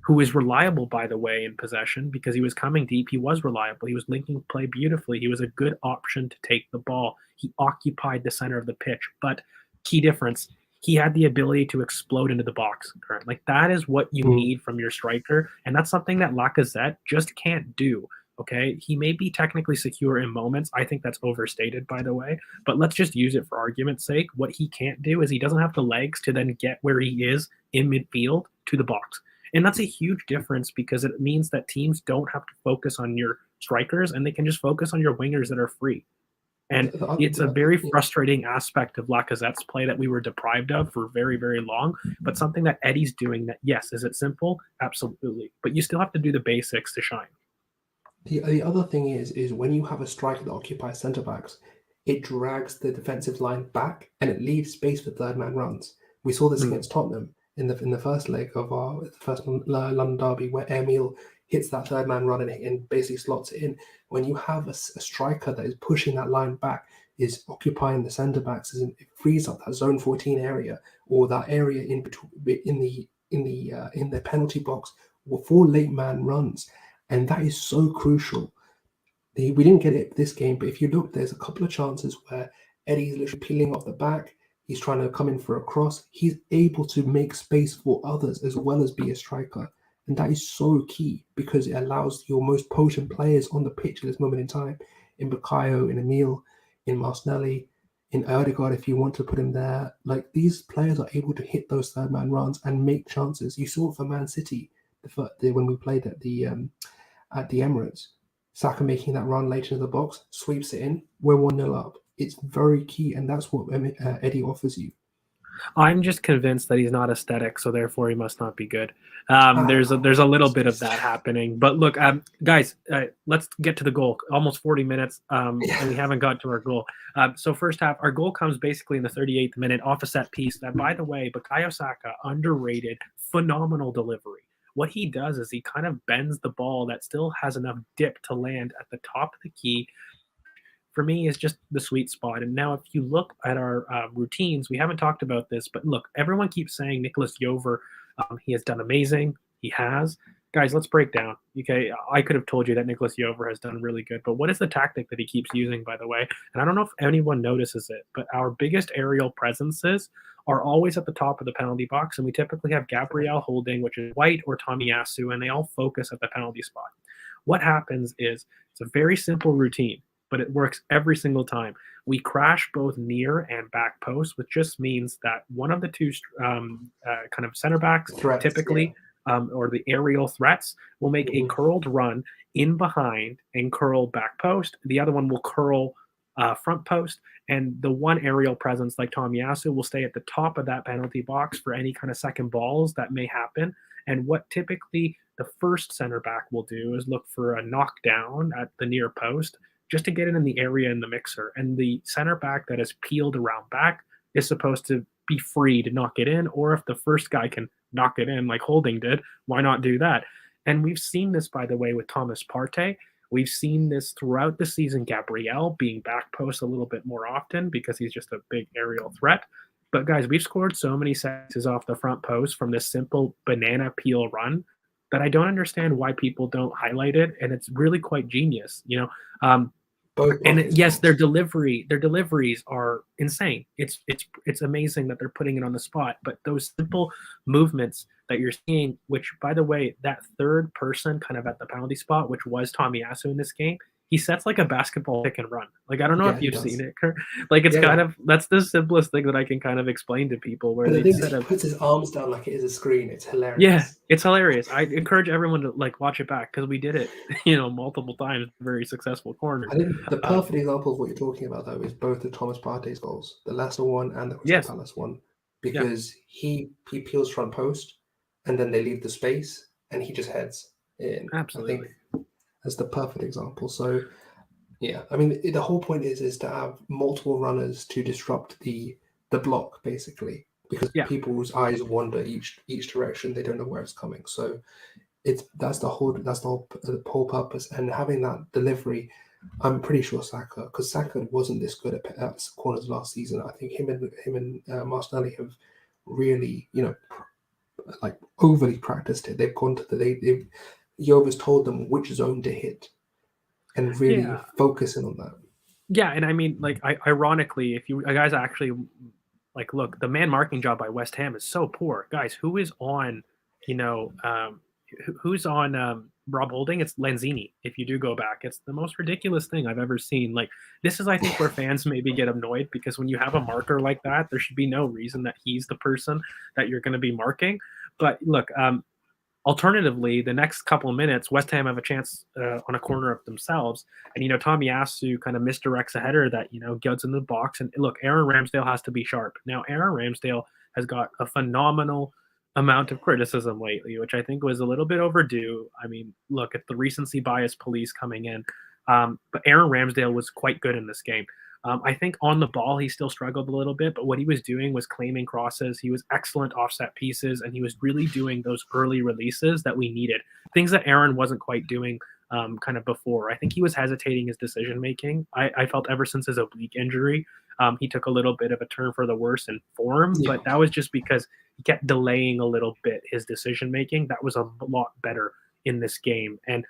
who is reliable, by the way, in possession, because he was coming deep, he was reliable. He was linking play beautifully. He was a good option to take the ball. He occupied the center of the pitch. But key difference, he had the ability to explode into the box. Like, that is what you need from your striker, and that's something that Lacazette just can't do. Okay, he may be technically secure in moments. I think that's overstated, by the way, but let's just use it for argument's sake. What he can't do is he doesn't have the legs to then get where he is in midfield to the box. And that's a huge difference, because it means that teams don't have to focus on your strikers, and they can just focus on your wingers that are free. And it's a very frustrating aspect of Lacazette's play that we were deprived of for very, very long, but something that Eddie's doing that, yes, is it simple? Absolutely. But you still have to do the basics to shine. The other thing is when you have a striker that occupies centre-backs, it drags the defensive line back and it leaves space for third-man runs. We saw this against Tottenham. in the first leg of our first London derby, where Emil hits that third man run and basically slots it in. When you have a striker that is pushing that line back, is occupying the centre backs, it frees up that zone 14 area, or that area in between in the penalty box for late man runs, and that is so crucial. We didn't get it this game, but if you look, there's a couple of chances where Eddie's literally peeling off the back. He's trying to come in for a cross. He's able to make space for others as well as be a striker. And that is so key because it allows your most potent players on the pitch at this moment in time, in Bukayo, in Emil, in Martinelli, in Erdegaard, if you want to put him there. Like, these players are able to hit those third man runs and make chances. You saw it for Man City when we played at the Emirates. Saka making that run later in the box, sweeps it in, we're 1-0 up. It's very key, and that's what Eddie offers you. I'm just convinced that he's not aesthetic, so therefore he must not be good. There's a little bit of that happening. But look, guys, let's get to the goal. Almost 40 minutes, and we haven't got to our goal. So first half, our goal comes basically in the 38th minute off a set piece. That, by the way, Bukayo Saka, underrated, phenomenal delivery. What he does is he kind of bends the ball that still has enough dip to land at the top of the key. For me, is just the sweet spot. And now if you look at our routines, we haven't talked about this, but look, everyone keeps saying Nicholas Jover, he has done amazing. He has. Guys, let's break down. Okay, I could have told you that Nicholas Jover has done really good, but what is the tactic that he keeps using, by the way? And I don't know if anyone notices it, but our biggest aerial presences are always at the top of the penalty box, and we typically have Gabriel holding, which is White or Tomiyasu, and they all focus at the penalty spot. What happens is it's a very simple routine, but it works every single time. We crash both near and back posts, which just means that one of the two kind of center backs, Threats, typically, or the aerial threats, will make a curled run in behind and curl back post. The other one will curl front post, and the one aerial presence like Tomiyasu will stay at the top of that penalty box for any kind of second balls that may happen. And what typically the first center back will do is look for a knockdown at the near post just to get it in the area in the mixer. And the center back that is peeled around back is supposed to be free to knock it in, or if the first guy can knock it in like Holding did, why not do that? And we've seen this, by the way, with Thomas Partey. We've seen this throughout the season, Gabriel being back post a little bit more often because he's just a big aerial threat. But guys, we've scored so many sets off the front post from this simple banana peel run that I don't understand why people don't highlight it. And it's really quite genius, you know. And yes, their deliveries are insane. It's amazing that they're putting it on the spot. But those simple movements that you're seeing, which, by the way, that third person kind of at the penalty spot, which was Tomiyasu in this game, he sets like a basketball pick and run. Like, I don't know if you've seen it, Kurt. Like, it's kind of, that's the simplest thing that I can kind of explain to people. Where he puts his arms down like it is a screen. It's hilarious. Yeah, it's hilarious. I encourage everyone to like watch it back because we did it, multiple times. Very successful corner. I think the perfect example of what you're talking about, though, is both the Thomas Partey's goals, the Leicester one and the Crystal Palace one, because he peels front post, and then they leave the space, and he just heads in. Absolutely. I think that's the perfect example. So, yeah, I mean, the whole point is to have multiple runners to disrupt the block, basically, because people's eyes wander each direction. They don't know where it's coming. So that's the whole purpose. And having that delivery, I'm pretty sure because Saka wasn't this good at corners last season. I think him and Martinelli have really, like overly practiced it. They've gone to Jover's told them which zone to hit, and really focusing on that. Yeah, and I mean, like, ironically, if you guys actually like look, the man marking job by West Ham is so poor, guys. Who is on, who's on Rob Holding? It's Lanzini. If you do go back, it's the most ridiculous thing I've ever seen. Like, this is, I think, where fans maybe get annoyed because when you have a marker like that, there should be no reason that he's the person that you're going to be marking. But look, alternatively, the next couple of minutes, West Ham have a chance on a corner of themselves. And, Tomiyasu kind of misdirects a header that, gets in the box. And look, Aaron Ramsdale has to be sharp. Now, Aaron Ramsdale has got a phenomenal amount of criticism lately, which I think was a little bit overdue. I mean, look at the recency bias police coming in. But Aaron Ramsdale was quite good in this game. I think on the ball, he still struggled a little bit, but what he was doing was claiming crosses. He was excellent offset pieces, and he was really doing those early releases that we needed, things that Aaron wasn't quite doing kind of before. I think he was hesitating his decision making. I felt ever since his oblique injury, he took a little bit of a turn for the worse in form, Yeah. but that was just because he kept delaying a little bit his decision making. That was a lot better in this game. And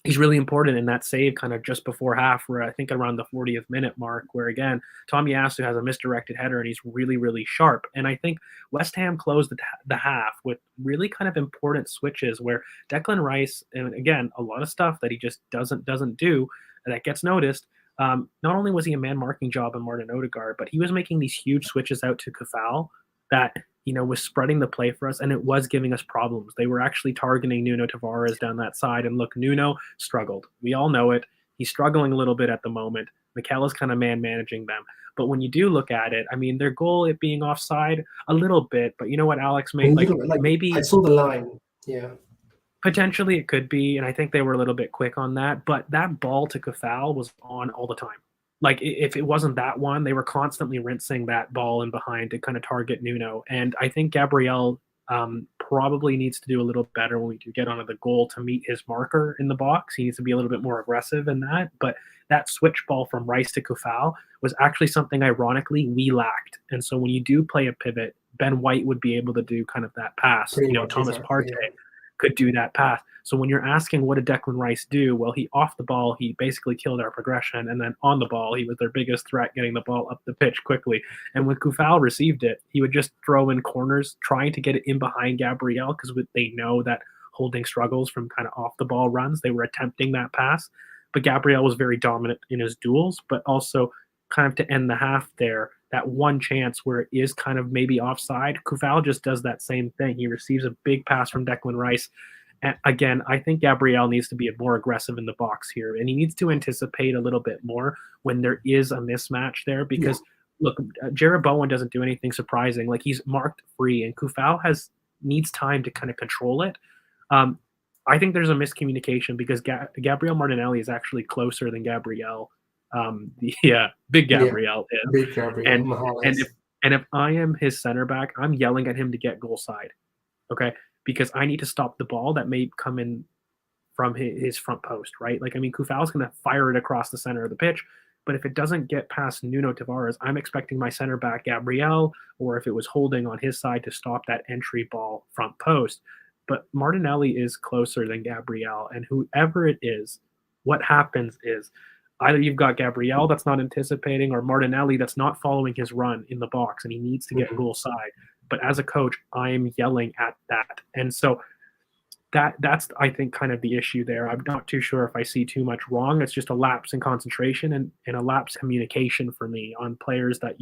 he's really important in that save kind of just before half, where I think around the 40th minute mark, where again, Tomiyasu has a misdirected header and he's really, really sharp. And I think West Ham closed the half with really kind of important switches where Declan Rice, and again, a lot of stuff that he just doesn't do that gets noticed. Not only was he a man marking job in Martin Odegaard, but he was making these huge switches out to Kufal that was spreading the play for us, and it was giving us problems. They were actually targeting Nuno Tavares down that side, and look, Nuno struggled. We all know it. He's struggling a little bit at the moment. Mikel is kind of man-managing them. But when you do look at it, I mean, their goal, it being offside a little bit, but you know what, Alex, A like little bit, like, maybe I saw the line. Yeah. potentially it could be, and I think they were a little bit quick on that, but that ball to Kafal was on all the time. Like if it wasn't that one, they were constantly rinsing that ball in behind to kind of target Nuno. And I think Gabriel probably needs to do a little better when we do get onto the goal to meet his marker in the box. He needs to be a little bit more aggressive in that. But that switch ball from Rice to Kufal was actually something, ironically, we lacked. And so when you do play a pivot, Ben White would be able to do kind of that pass. Pretty much, Thomas exactly, Partey yeah. could do that pass. So when you're asking what did Declan Rice do, well, he off the ball, he basically killed our progression, and then on the ball, he was their biggest threat, getting the ball up the pitch quickly. And when Kufal received it, he would just throw in corners, trying to get it in behind Gabriel, because they know that Holding struggles from kind of off the ball runs. They were attempting that pass, but Gabriel was very dominant in his duels, but also kind of to end the half there, that one chance where it is kind of maybe offside, Kufal just does that same thing. He receives a big pass from Declan Rice. And again, I think Gabriel needs to be more aggressive in the box here, and he needs to anticipate a little bit more when there is a mismatch there, because look, Jared Bowen doesn't do anything surprising. Like, he's marked free, and Kufal needs time to kind of control it. I think there's a miscommunication because Gabriel Martinelli is actually closer than Gabriel. Big Gabriel is. Big Gabriel. And if I am his center back, I'm yelling at him to get goal side, okay? Because I need to stop the ball that may come in from his front post, right? Like, I mean, Kufal's going to fire it across the center of the pitch, but if it doesn't get past Nuno Tavares, I'm expecting my center back Gabriel, or if it was Holding on his side, to stop that entry ball front post. But Martinelli is closer than Gabriel, and whoever it is, what happens is either you've got Gabriel that's not anticipating, or Martinelli that's not following his run in the box, and he needs to get goal side. But as a coach, I am yelling at that. And so that's, I think, kind of the issue there. I'm not too sure if I see too much wrong. It's just a lapse in concentration and a lapse in communication for me on players that,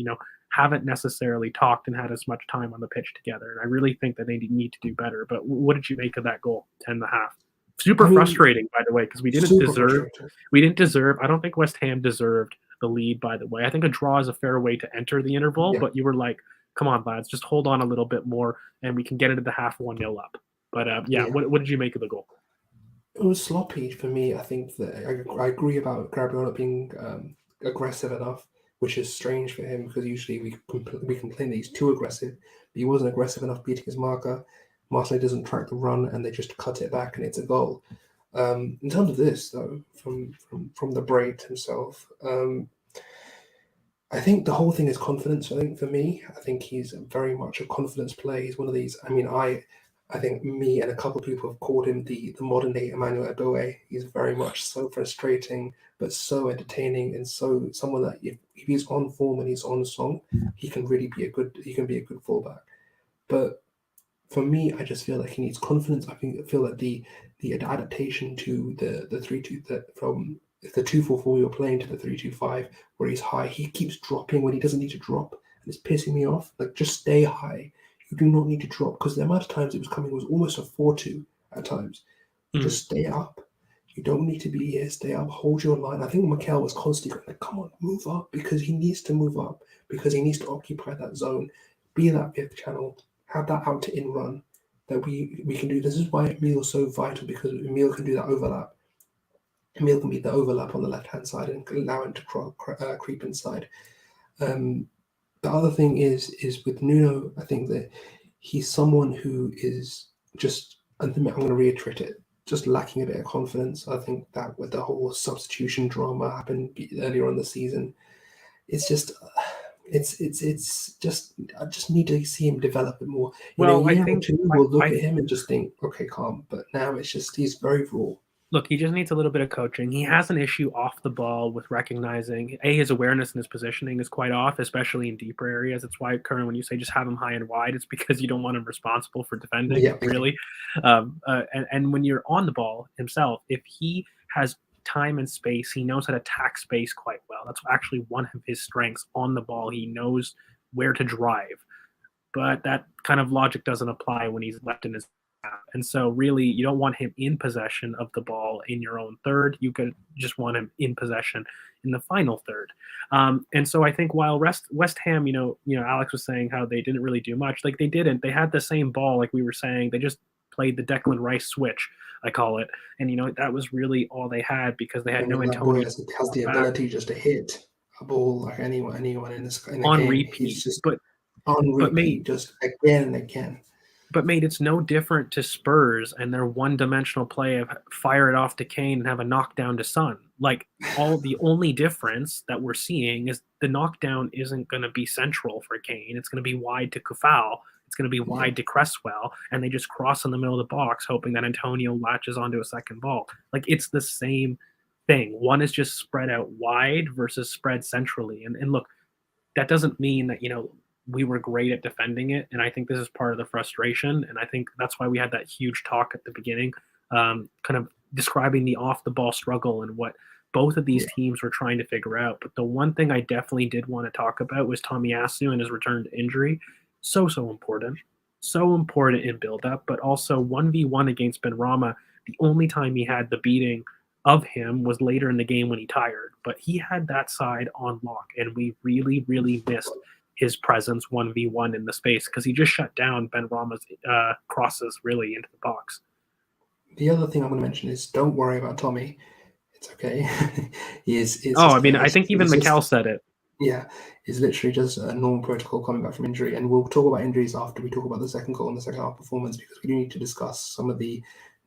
haven't necessarily talked and had as much time on the pitch together. And I really think that they need to do better. But what did you make of that goal, 10.5? Super frustrating, by the way, because we didn't deserve. I don't think West Ham deserved the lead, by the way. I think a draw is a fair way to enter the interval, but you were like, come on, lads, just hold on a little bit more, and we can get into the half 1-0 up. But what did you make of the goal? It was sloppy for me. I think that I agree about Gabriel not being aggressive enough, which is strange for him, because usually we complain that he's too aggressive, but he wasn't aggressive enough beating his marker. Martinelli doesn't track the run, and they just cut it back, and it's a goal. In terms of this, though, from the Braid himself, I think the whole thing is confidence. I think for me, he's very much a confidence player. He's one of these. I mean, I think me and a couple of people have called him the modern day Emmanuel Eboe. He's very much so frustrating, but so entertaining, and so someone that if he's on form and he's on song, he can really be a good fullback. But for me, I just feel like he needs confidence. I feel that the adaptation to the 3-2 from the 2-4-4 you're playing to the 3-2-5, where he's high, he keeps dropping when he doesn't need to drop, and it's pissing me off. Like, just stay high. You do not need to drop, because the amount of times it was almost a 4-2 at times. Just stay up. You don't need to be here. Stay up. Hold your line. I think Mikel was constantly going, come on, move up, because he needs to move up, because he needs to occupy that zone, be that fifth channel, have that out to in run that we can do. This is why Emil is so vital, because Emil can do that overlap. Emil can be the overlap on the left-hand side and allow him to creep inside. The other thing is with Nuno, I think that he's someone who is just, I'm going to reiterate it, just lacking a bit of confidence. I think that with the whole substitution drama happened earlier on the season, it's just, it's just, I just need to see him develop it more. In a Well, I year or think two, we'll look I at him and just think, okay, calm. But now it's just, he's very raw. look, he just needs a little bit of coaching. He has an issue off the ball with recognizing his awareness and his positioning is quite off, especially in deeper areas. That's why, Curran, when you say just have him high and wide, it's because you don't want him responsible for defending, Yeah, really. And when you're on the ball himself, if he has time and space, he knows how to attack space quite well. That's actually one of his strengths on the ball. He knows where to drive, but that kind of logic doesn't apply when he's left in his. And so, really, you don't want him in possession of the ball in your own third. You could just want him in possession in the final third. And so, I think while West Ham, Alex was saying how they didn't really do much. Like they didn't. They had the same ball, like we were saying. They just played the Declan Rice switch, I call it. And that was really all they had because they had no that boy Antonio has the ability just to hit a ball like anyone in the on game. repeat. He's just But on but repeat, just again and again. But mate, it's no different to Spurs and their one-dimensional play of fire it off to Kane and have a knockdown to Son. Like the only difference that we're seeing is the knockdown isn't going to be central for Kane. It's going to be wide to Kufal. It's going to be wide to Cresswell, and they just cross in the middle of the box, hoping that Antonio latches onto a second ball. Like it's the same thing. One is just spread out wide versus spread centrally. And look, that doesn't mean that we were great at defending it. And I think this is part of the frustration. And I think that's why we had that huge talk at the beginning, kind of describing the off the ball struggle and what both of these teams were trying to figure out. But the one thing I definitely did want to talk about was Tomiyasu and his return to injury. So important. So important in build-up, but also 1v1 against Benrahma. The only time he had the beating of him was later in the game when he tired. But he had that side on lock, and we really, really missed his presence 1v1 in the space because he just shut down Benrahma's crosses really into the box. The other thing I'm going to mention is don't worry about Tommy. It's okay. I think even Mikel said it. Yeah, it's literally just a normal protocol coming back from injury. And we'll talk about injuries after we talk about the second goal and the second half performance because we do need to discuss some of the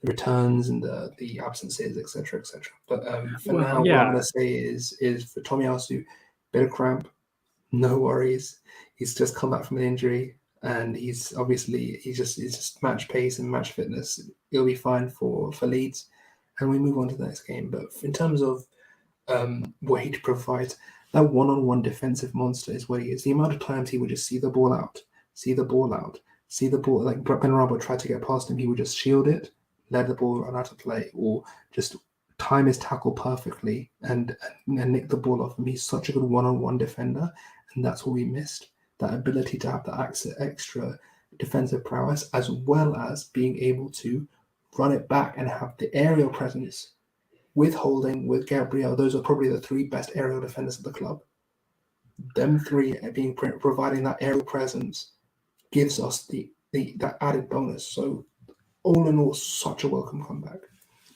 returns and the absences, etc., etc. But for now, what I'm going to say is for Tomiyasu, bit of cramp, no worries. He's just come back from an injury, and he's just match pace and match fitness. He'll be fine for Leeds, and we move on to the next game. But in terms of what he provides, that one-on-one defensive monster is what he is. The amount of times he would just see the ball out, like Benrahma tried to get past him, he would just shield it, let the ball run out of play, or just time his tackle perfectly and nick the ball off him. He's such a good one-on-one defender, and that's what we missed. That ability to have the extra defensive prowess, as well as being able to run it back and have the aerial presence with Holding, with Gabriel. Those are probably the three best aerial defenders of the club. Them three providing that aerial presence gives us that added bonus. So all in all, such a welcome comeback.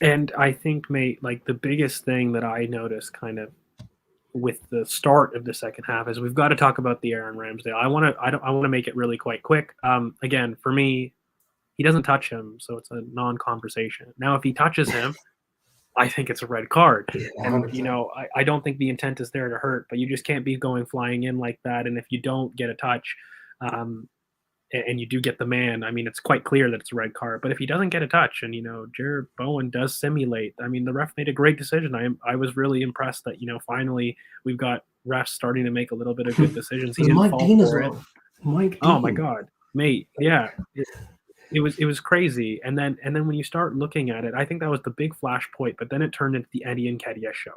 And I think, mate, like the biggest thing that I noticed kind of with the start of the second half is we've got to talk about the Aaron Ramsdale. I want to make it really quite quick. Again, for me, he doesn't touch him, so it's a non-conversation. Now, if he touches him, I think it's a red card. Yeah, and, I don't think the intent is there to hurt, but you just can't be going flying in like that. And if you don't get a touch, and you do get the man, I mean, it's quite clear that it's a red card. But if he doesn't get a touch and, Jared Bowen does simulate, I mean, the ref made a great decision. I was really impressed that, finally we've got refs starting to make a little bit of good decisions. He didn't Mike fall Dean as for well. it. Mike Dean. Oh, my God. Mate, yeah. It was crazy. And then when you start looking at it, I think that was the big flashpoint, but then it turned into the Eddie Nketiah show.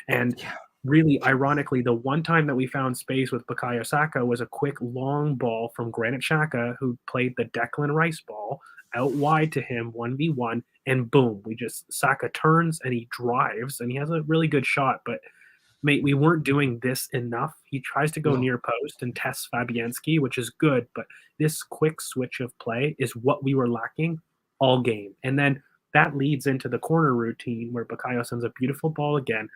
And really, ironically, the one time that we found space with Bukayo Saka was a quick long ball from Granit Xhaka, who played the Declan Rice ball out wide to him, 1v1, and boom, Saka turns and he drives, and he has a really good shot, but mate, we weren't doing this enough. He tries to go near post and tests Fabianski, which is good, but this quick switch of play is what we were lacking all game. And then that leads into the corner routine where Bukayo sends a beautiful ball again,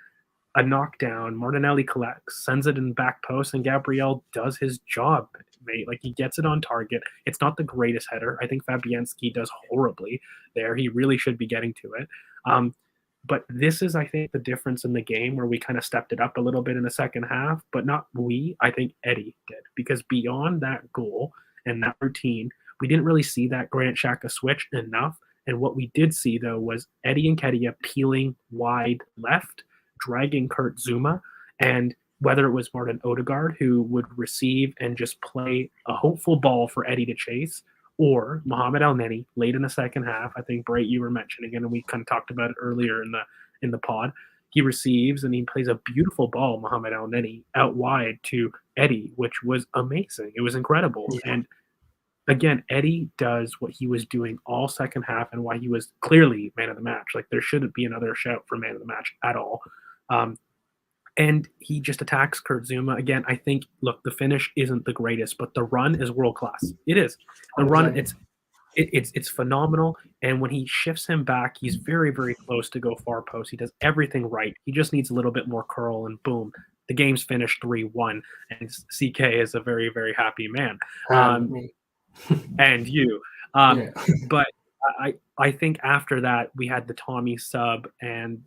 a knockdown. Martinelli collects, sends it in the back post, and Gabriel does his job, mate. Like, he gets it on target. It's not the greatest header. I think Fabianski does horribly there. He really should be getting to it. But this is, I think, the difference in the game where we kind of stepped it up a little bit in the second half, but not we. I think Eddie did, because beyond that goal and that routine, we didn't really see that Granit Xhaka switch enough. And what we did see, though, was Eddie Nketiah peeling wide left, dragging Kurt Zuma, and whether it was Martin Odegaard, who would receive and just play a hopeful ball for Eddie to chase, or Mohamed El-Neni late in the second half. I think, Bright, you were mentioning it, and we kind of talked about it earlier in the pod. He receives and he plays a beautiful ball, Mohamed El-Neni, out wide to Eddie, which was amazing. It was incredible. Yeah. And again, Eddie does what he was doing all second half and why he was clearly man of the match. Like, there shouldn't be another shout for man of the match at all. And he just attacks Kurt Zuma. Again, I think, look, the finish isn't the greatest, but the run is world class. It is. The run, it's phenomenal. And when he shifts him back, he's very, very close to go far post. He does everything right. He just needs a little bit more curl, and boom, the game's finished 3-1. And CK is a very, very happy man. Me. And you. Yeah. But I think after that, we had the Tommy sub, and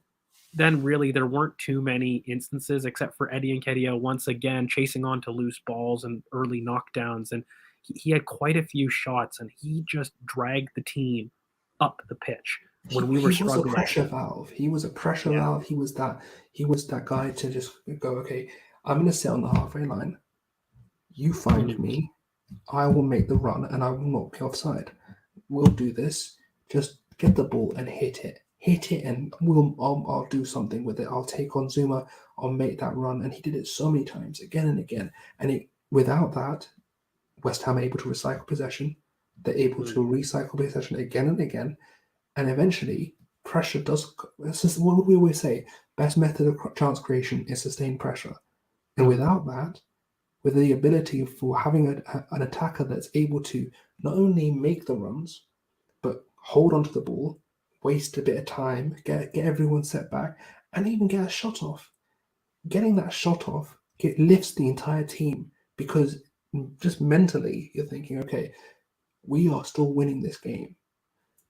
then really there weren't too many instances except for Eddie Nketiah once again chasing on to loose balls and early knockdowns. And he had quite a few shots, and he just dragged the team up the pitch when we were struggling. He was a pressure valve. He was a pressure valve. He was that guy to just go, okay, I'm going to sit on the halfway line. You find me. I will make the run, and I will not be offside. We'll do this. Just get the ball and hit it. Hit it, and I'll do something with it. I'll take on Zuma. I'll make that run. And he did it so many times, again and again. And without that, West Ham are able to recycle possession. They're able to recycle possession again and again. And eventually, pressure does. This is what we always say. Best method of chance creation is sustained pressure. And without that, with the ability for having an attacker that's able to not only make the runs, but hold onto the ball, waste a bit of time, get everyone set back, and even get a shot off. Getting that shot off lifts the entire team, because just mentally you're thinking, okay, we are still winning this game.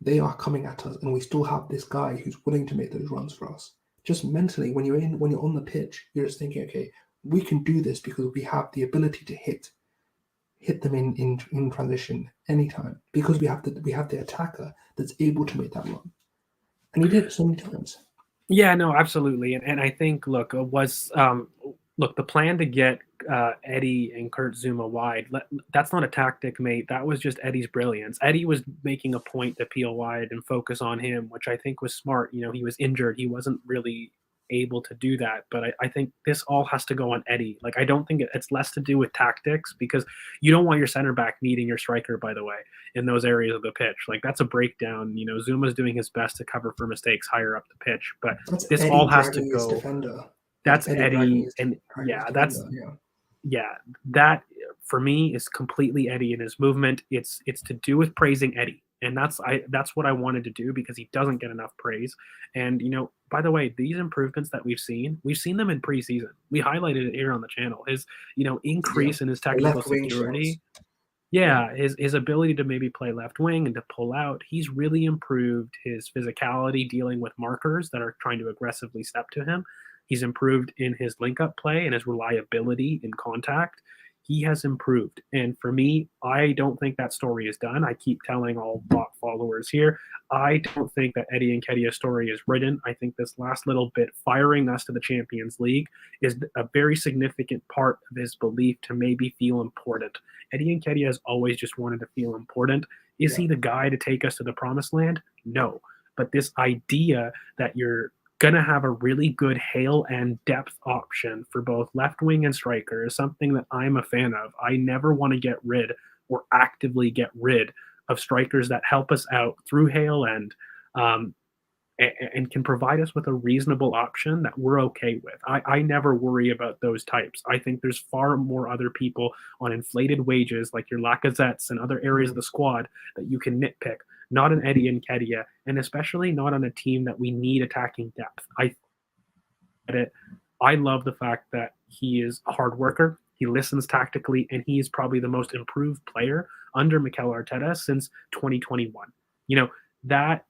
They are coming at us, and we still have this guy who's willing to make those runs for us. Just mentally, when you're on the pitch, you're just thinking, okay, we can do this because we have the ability to hit them in transition anytime, because we have the attacker that's able to make that run. And he did it so many times. Yeah, no, absolutely. And I think, look, the plan to get Eddie and Kurt Zuma wide, that's not a tactic, mate. That was just Eddie's brilliance. Eddie was making a point to peel wide and focus on him, which I think was smart. You know, he was injured. He wasn't really able to do that. But I think this all has to go on Eddie. Like, I don't think it's less to do with tactics, because you don't want your center back meeting your striker, by the way, in those areas of the pitch. Like, that's a breakdown. You know, Zuma's doing his best to cover for mistakes higher up the pitch, but this Eddie all has to go. That's Eddie, and that for me is completely Eddie and his movement. It's to do with praising Eddie. And that's what I wanted to do, because he doesn't get enough praise. And, you know, by the way, these improvements that we've seen them in preseason. We highlighted it here on the channel. His, you know, increase in his technical security. Yeah, his ability to maybe play left wing and to pull out. He's really improved his physicality dealing with markers that are trying to aggressively step to him. He's improved in his link-up play and his reliability in contact. He has improved. And for me, I don't think that story is done. I keep telling all BoP followers here, I don't think that Eddie Nketiah's story is written. I think this last little bit, firing us to the Champions League, is a very significant part of his belief to maybe feel important. Eddie Nketiah has always just wanted to feel important. Is he the guy to take us to the promised land? No. But this idea that you're going to have a really good hail and depth option for both left wing and striker is something that I'm a fan of. I never want to get rid or actively get rid of strikers that help us out through hail end. and can provide us with a reasonable option that we're okay with. I never worry about those types. I think there's far more other people on inflated wages, like your Lacazettes and other areas of the squad, that you can nitpick. Not an Eddie Nketiah, and especially not on a team that we need attacking depth. I get it. I love the fact that he is a hard worker. He listens tactically, and he is probably the most improved player under Mikel Arteta since 2021. You know, that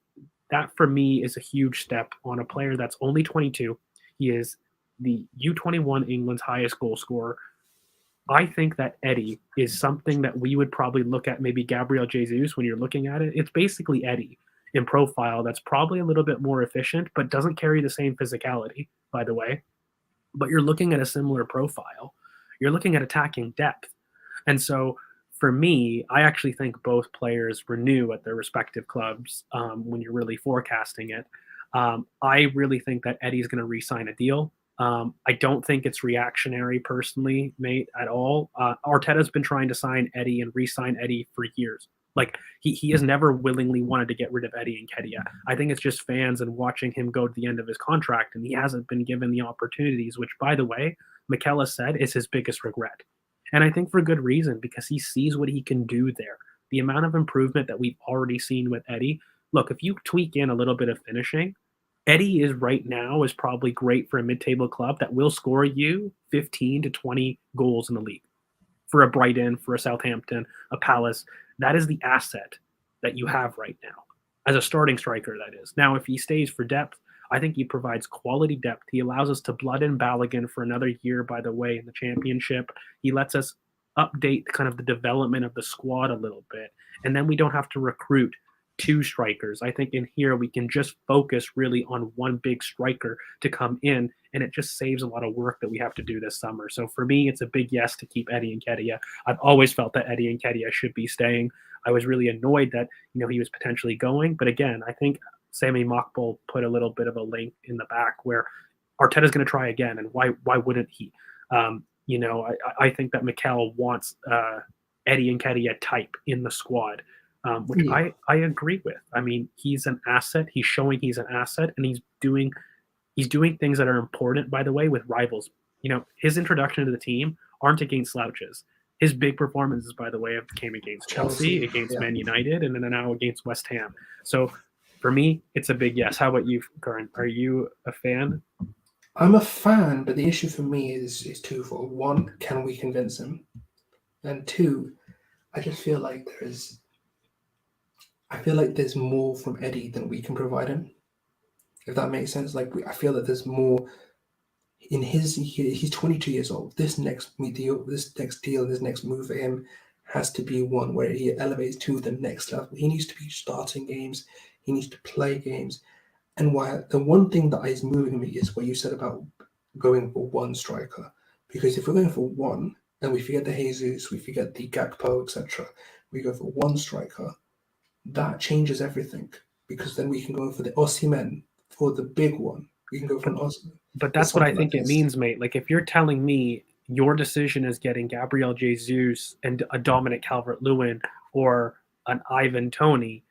that for me is a huge step on a player that's only 22. He is the U21 England's highest goal scorer. I think that Eddie is something that we would probably look at, maybe Gabriel Jesus when you're looking at it. It's basically Eddie in profile that's probably a little bit more efficient, but doesn't carry the same physicality, by the way. But you're looking at a similar profile. You're looking at attacking depth. And so for me, I actually think both players renew at their respective clubs when you're really forecasting it. I really think that Eddie's going to re-sign a deal. I don't think it's reactionary personally, mate, at all. Arteta's been trying to sign Eddie and re-sign Eddie for years. Like he has never willingly wanted to get rid of Eddie Nketiah. I think it's just fans and watching him go to the end of his contract, and he hasn't been given the opportunities, which, by the way, Mikel has said is his biggest regret. And I think for good reason, because he sees what he can do there. The amount of improvement that we've already seen with Eddie. Look, if you tweak in a little bit of finishing, Eddie is right now is probably great for a mid-table club that will score you 15 to 20 goals in the league. For a Brighton, for a Southampton, a Palace, that is the asset that you have right now as a starting striker, that is. Now, if he stays for depth, I think he provides quality depth. He allows us to blood in Balogun for another year, by the way, in the championship. He lets us update kind of the development of the squad a little bit. And then we don't have to recruit two strikers. I think in here we can just focus really on one big striker to come in, and it just saves a lot of work that we have to do this summer. So for me, it's a big yes to keep Eddie Nketiah. I've always felt that Eddie Nketiah should be staying. I was really annoyed that he was potentially going, but again, I think Sammy Mockbull put a little bit of a link in the back where Arteta's going to try again, and why wouldn't he? I think that Mikel wants Eddie Nketiah type in the squad. Which I agree with. I mean, he's an asset. He's showing he's an asset, and he's doing things that are important, by the way, with rivals. His introduction to the team aren't against slouches. His big performances, by the way, came against Chelsea, against Man United, and then now against West Ham. So for me, it's a big yes. How about you, Karan? Are you a fan? I'm a fan, but the issue for me is twofold. One, can we convince him? And two, I just feel like there's more from Eddie than we can provide him, if that makes sense. I feel that there's more in he's 22 years old. This next deal, this next move for him has to be one where he elevates to the next level. He needs to be starting games. He needs to play games. And the one thing that is moving me is what you said about going for one striker. Because if we're going for one, and we forget the Jesus, we forget the Gakpo, etc., we go for one striker, that changes everything, because then we can go for the Osimhen, for the big one. We can go for an Osimhen. But that's what I think it means, mate. Like, if you're telling me your decision is getting Gabriel Jesus and a Dominic Calvert-Lewin or an Ivan Toney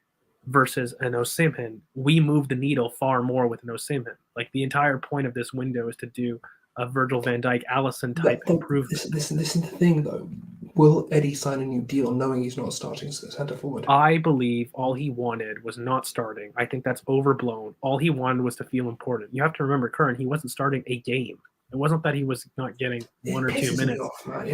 versus an Osimhen, we move the needle far more with an Osimhen. Like, the entire point of this window is to do a Virgil van Dijk, Alisson type improvement. Listen to the thing, though. Will Eddie sign a new deal knowing he's not starting centre forward? I believe all he wanted was not starting. I think that's overblown. All he wanted was to feel important. You have to remember, Curran, he wasn't starting a game. It wasn't that he was not getting 1 or 2 minutes.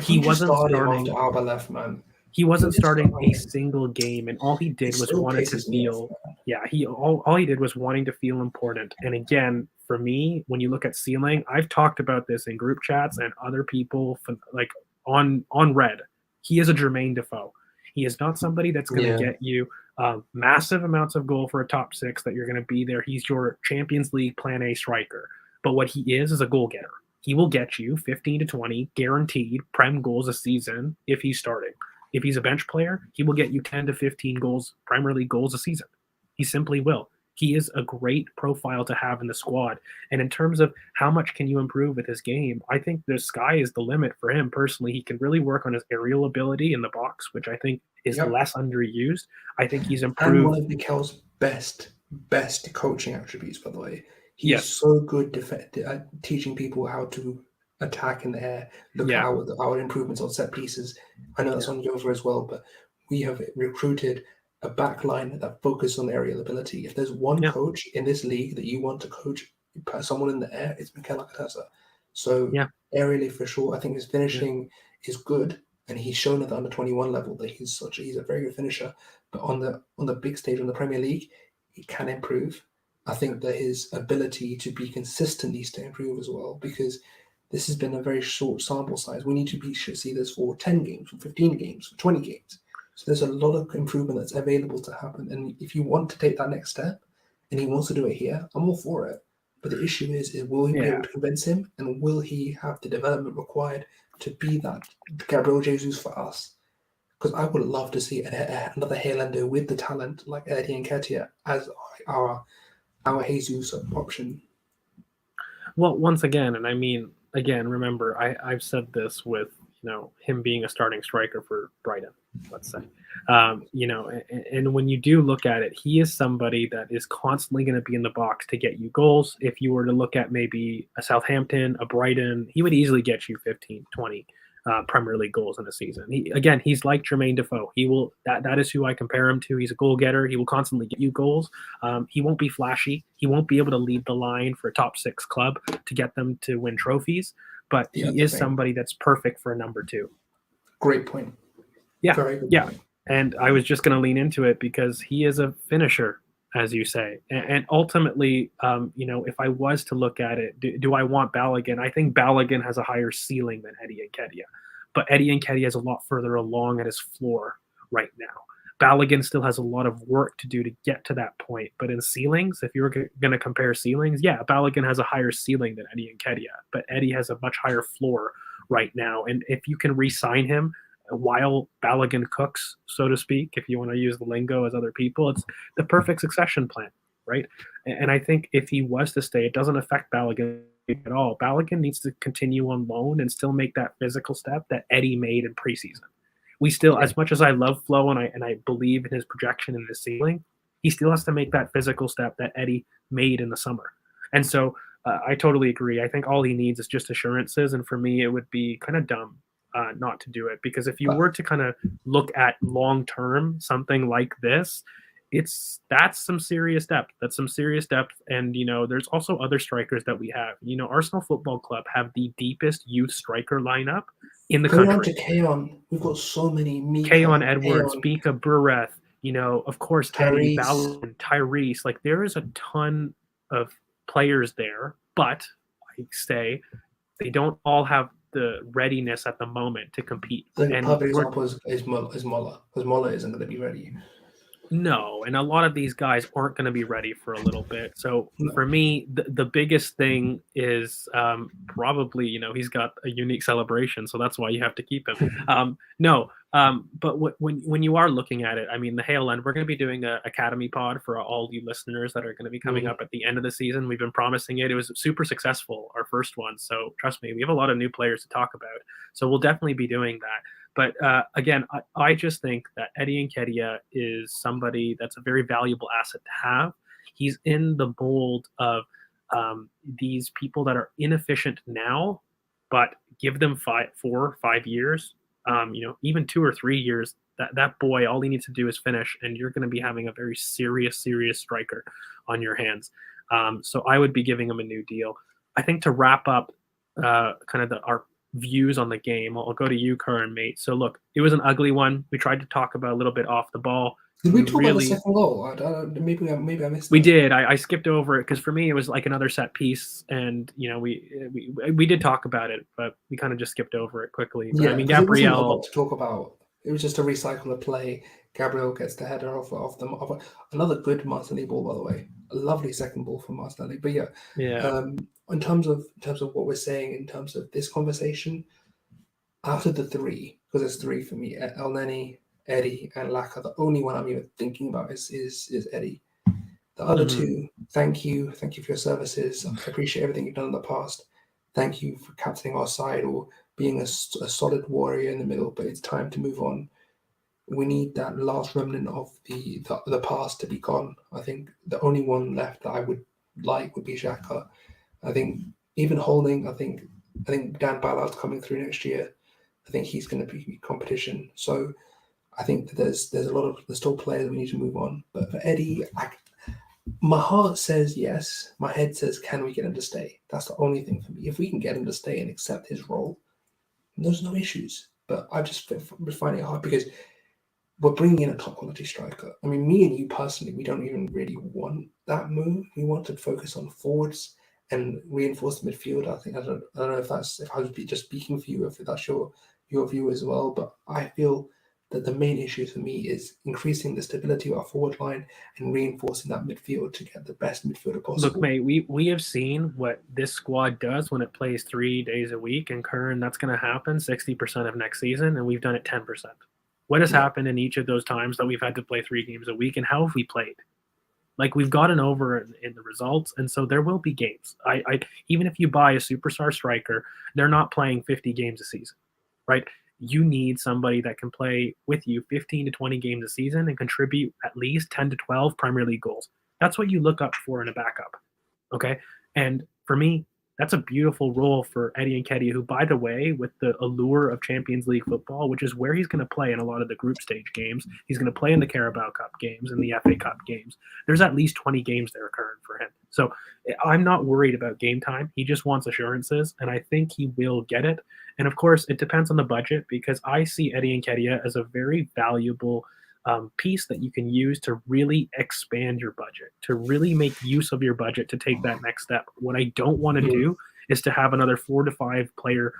He wasn't starting after Alba left, man. He wasn't starting a single game, and all he did was wanted to feel. Yeah, all he did was wanting to feel important. And again, for me, when you look at ceiling, I've talked about this in group chats and other people like on Red. He is a Jermaine Defoe. He is not somebody that's going to get you massive amounts of goal for a top six that you're going to be there. He's your Champions League Plan A striker. But what he is a goal getter. He will get you 15 to 20 guaranteed Prem goals a season if he's starting. If he's a bench player, he will get you 10 to 15 goals, Premier League goals a season. He simply will. He is a great profile to have in the squad. And in terms of how much can you improve with his game, I think the sky is the limit for him personally. He can really work on his aerial ability in the box, which I think is less underused. I think he's improved. And one of Mikel's best best coaching attributes, by the way. He's Yes. so good at teaching people how to attack in the air. Look at Yeah. our improvements on set pieces. I know that's Yeah. on Yover as well, but we have recruited a back line that focuses on aerial ability. If there's one Yeah. coach in this league that you want to coach, put someone in the air, it's Nketiah. So Yeah. aerially for sure, I think his Yeah. finishing is good, and he's shown at the under 21 level that he's a very good finisher. But on the big stage on the Premier League, he can improve. I think that his ability to be consistent needs to improve as well, because this has been a very short sample size. We need to see this for 10 games, for 15 games, for 20 games. So there's a lot of improvement that's available to happen. And if you want to take that next step and he wants to do it here, I'm all for it. But the issue is will he be Yeah. able to convince him, and will he have the development required to be that Gabriel Jesus for us? Because I would love to see another Highlander with the talent like Eddie Nketiah as our Jesus option. Well, once again, and I mean, again, remember, I've said this with, him being a starting striker for Brighton, let's say. And when you do look at it, he is somebody that is constantly going to be in the box to get you goals. If you were to look at maybe a Southampton, a Brighton, he would easily get you 15, 20 Premier League goals in a season. He's like Jermaine Defoe. That is who I compare him to. He's a goal getter. He will constantly get you goals. He won't be flashy. He won't be able to lead the line for a top 6 club to get them to win trophies, but he is somebody that's perfect for a number 2. Great point. Yeah. Very good point. And I was just going to lean into it because he is a finisher, as you say. And ultimately, if I was to look at it, do I want Balogun? I think Balogun has a higher ceiling than Eddie Nketiah. But Eddie Nketiah is a lot further along at his floor right now. Balogun still has a lot of work to do to get to that point. But in ceilings, if you were going to compare ceilings, yeah, Balogun has a higher ceiling than Eddie Nketiah. But Eddie has a much higher floor right now. And if you can re-sign him while Balogun cooks, so to speak, if you want to use the lingo as other people, it's the perfect succession plan, right? And I think if he was to stay, it doesn't affect Balogun at all. Balogun needs to continue on loan and still make that physical step that Eddie made in preseason. We still, as much as I love Flo and I believe in his projection and his ceiling, he still has to make that physical step that Eddie made in the summer. And so I totally agree. I think all he needs is just assurances. And for me, it would be kind of dumb not to do it, because if you were to kind of look at long term something like this, that's some serious depth. That's some serious depth. And there's also other strikers that we have. Arsenal Football Club have the deepest youth striker lineup in the country. On to Keon. We've got so many. Keon Edwards, Bika Bureth, of course, Eddie Balogun, Tyrese. Like, there is a ton of players there, but I say they don't all have the readiness at the moment to compete. The perfect example is Mola, because Mola isn't going to be ready. No, and a lot of these guys aren't going to be ready for a little bit. So for me, the biggest thing is probably, he's got a unique celebration, so that's why you have to keep him. But when you are looking at it, I mean, the Hale End, we're going to be doing an Academy pod for all you listeners that are going to be coming up at the end of the season. We've been promising it. It was super successful, our first one. So trust me, we have a lot of new players to talk about. So we'll definitely be doing that. But again, I just think that Eddie Nketiah is somebody that's a very valuable asset to have. He's in the mold of these people that are inefficient now, but give them 4 or 5 years, even 2 or 3 years. That boy, all he needs to do is finish, and you're going to be having a very serious striker on your hands. So I would be giving him a new deal. I think to wrap up kind of our views on the game, I'll go to you, Karan, mate. So look, it was an ugly one. We tried to talk about a little bit off the ball. Did we talk about the second goal? Maybe I missed that. We did. I skipped over it because for me it was like another set piece, and we did talk about it, but we kind of just skipped over it quickly. But, yeah, I mean, Gabriel, a lot to talk about. It was just a recycle of play. Gabriel gets the header off them. Another good Martinelli ball, by the way. A lovely second ball from Martinelli. But yeah. In terms of what we're saying, in terms of this conversation, out of the 3, because there's 3 for me, Elneny, Eddie, and Laka, the only one I'm even thinking about is Eddie. The other 2, thank you for your services. I appreciate everything you've done in the past. Thank you for captaining our side or being a solid warrior in the middle, but it's time to move on. we need that last remnant of the past to be gone. I think the only one left that I would like would be Xhaka. I think even Holding, I think Dan Ballard's coming through next year. I think he's going to be competition. So I think that there's still players that we need to move on. But for Eddie, my heart says yes. My head says, can we get him to stay? That's the only thing for me. If we can get him to stay and accept his role, there's no issues. But I just find it hard because we're bringing in a top quality striker. I mean, me and you personally, we don't even really want that move. We want to focus on forwards and reinforce the midfield. I don't know if I was just speaking for you, if that's your view as well. But I feel that the main issue for me is increasing the stability of our forward line and reinforcing that midfield to get the best midfielder possible. Look, mate, we have seen what this squad does when it plays 3 days a week, and Kern, that's going to happen 60% of next season, and we've done it 10%. What has happened in each of those times that we've had to play 3 games a week, and how have we played? Like, we've gotten over in the results, and so there will be games. I even if you buy a superstar striker, they're not playing 50 games a season, right? You need somebody that can play with you 15 to 20 games a season and contribute at least 10 to 12 Premier League goals. That's what you look up for in a backup, okay? And for me, that's a beautiful role for Eddie Nketiah, who, by the way, with the allure of Champions League football, which is where he's going to play in a lot of the group stage games, he's going to play in the Carabao Cup games and the FA Cup games. There's at least 20 games there occurring for him. So I'm not worried about game time. He just wants assurances, and I think he will get it. And of course, it depends on the budget, because I see Eddie Nketiah as a very valuable piece that you can use to really expand your budget, to really make use of your budget to take that next step. What I don't want to do is to have another 4 to 5 player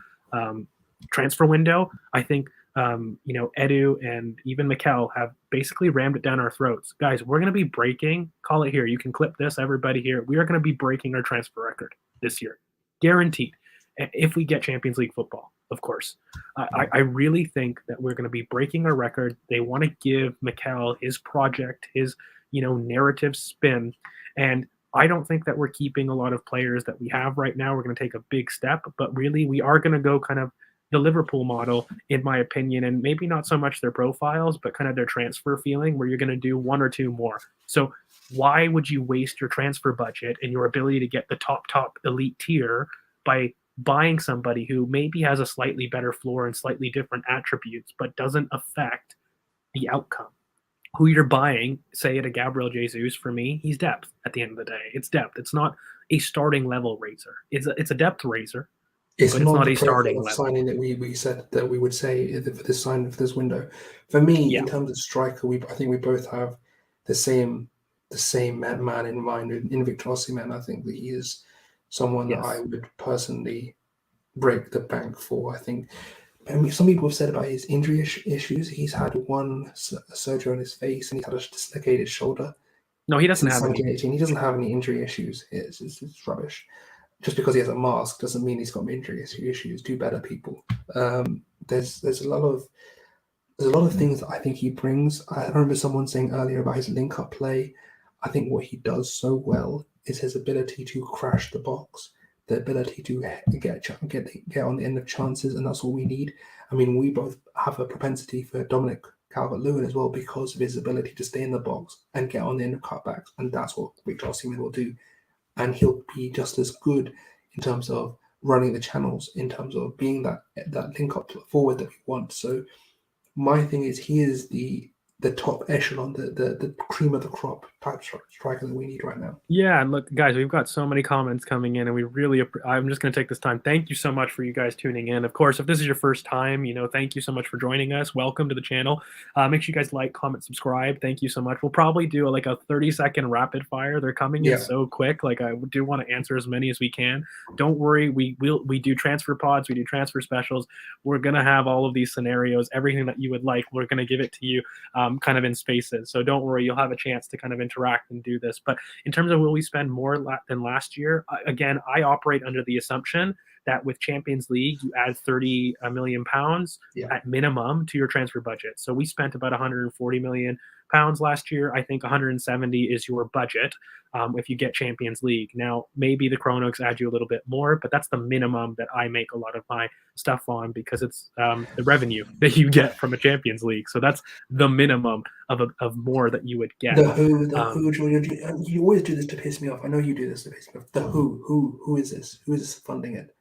transfer window. I think Edu and even Mikel have basically rammed it down our throats. Guys, we're going to be breaking, call it here, you can clip this, everybody here, we are going to be breaking our transfer record this year. Guaranteed. If we get Champions League football, of course. I really think that we're going to be breaking our record. They want to give Mikel his project, his narrative spin. And I don't think that we're keeping a lot of players that we have right now. We're going to take a big step, but really we are going to go kind of the Liverpool model, in my opinion, and maybe not so much their profiles, but kind of their transfer feeling, where you're going to do 1 or 2 more. So why would you waste your transfer budget and your ability to get the top elite tier by buying somebody who maybe has a slightly better floor and slightly different attributes, but doesn't affect the outcome? Who you're buying, say at a Gabriel Jesus, for me, he's depth at the end of the day. It's depth. It's not a starting level raiser. It's a depth raiser. It's but not a starting level signing that we said that we would say for this window. For me, in terms of striker, I think we both have the same man in mind in Victor Osimhen. I think that he is someone that I would personally break the bank for. I think some people have said about his injury issues. He's had one surgery on his face, and he's had a dislocated shoulder. No, he doesn't have any. He doesn't have any injury issues. It's rubbish. Just because he has a mask doesn't mean he's got injury issues. Do better, people. There's a lot of things that I think he brings. I remember someone saying earlier about his link-up play. I think what he does so well is his ability to crash the box, the ability to get on the end of chances, and that's what we need. I mean, we both have a propensity for Dominic Calvert-Lewin as well, because of his ability to stay in the box and get on the end of cutbacks, and that's what Victor Osimhen will do. And he'll be just as good in terms of running the channels, in terms of being that link-up forward that we want. So my thing is, he is the top echelon, the cream of the crop type striker that we need right now. Yeah, and look, guys, we've got so many comments coming in, and we really, I'm just going to take this time. Thank you so much for you guys tuning in. Of course, if this is your first time, thank you so much for joining us. Welcome to the channel. Make sure you guys like, comment, subscribe. Thank you so much. We'll probably do a 30-second rapid fire. They're coming in so quick. I do want to answer as many as we can. Don't worry. We do transfer pods. We do transfer specials. We're going to have all of these scenarios, everything that you would like. We're going to give it to you kind of in spaces. So don't worry. You'll have a chance to kind of interact and do this. But in terms of will we spend more than last year, again, I operate under the assumption that with Champions League, you add 30 million pounds at minimum to your transfer budget. So we spent about 140 million pounds last year. I think 170 is your budget if you get Champions League. Now, maybe the Chronox add you a little bit more, but that's the minimum that I make a lot of my stuff on because it's the revenue that you get from a Champions League. So that's the minimum of more that you would get. The who, you always do this to piss me off. I know you do this to piss me off. The who is this? Who is funding it?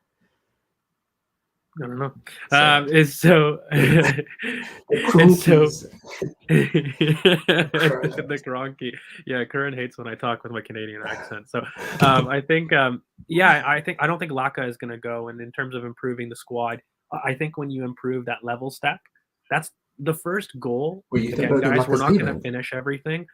I don't know. So, It's so, the it's so, Cronkies. the Gronky. Yeah, Curran hates when I talk with my Canadian accent. So I think, I don't think Laka is going to go. And in terms of improving the squad, I think when you improve that level stack, that's the first goal. Well, you think Again, about guys, we're Laka's not going to leaving? finish everything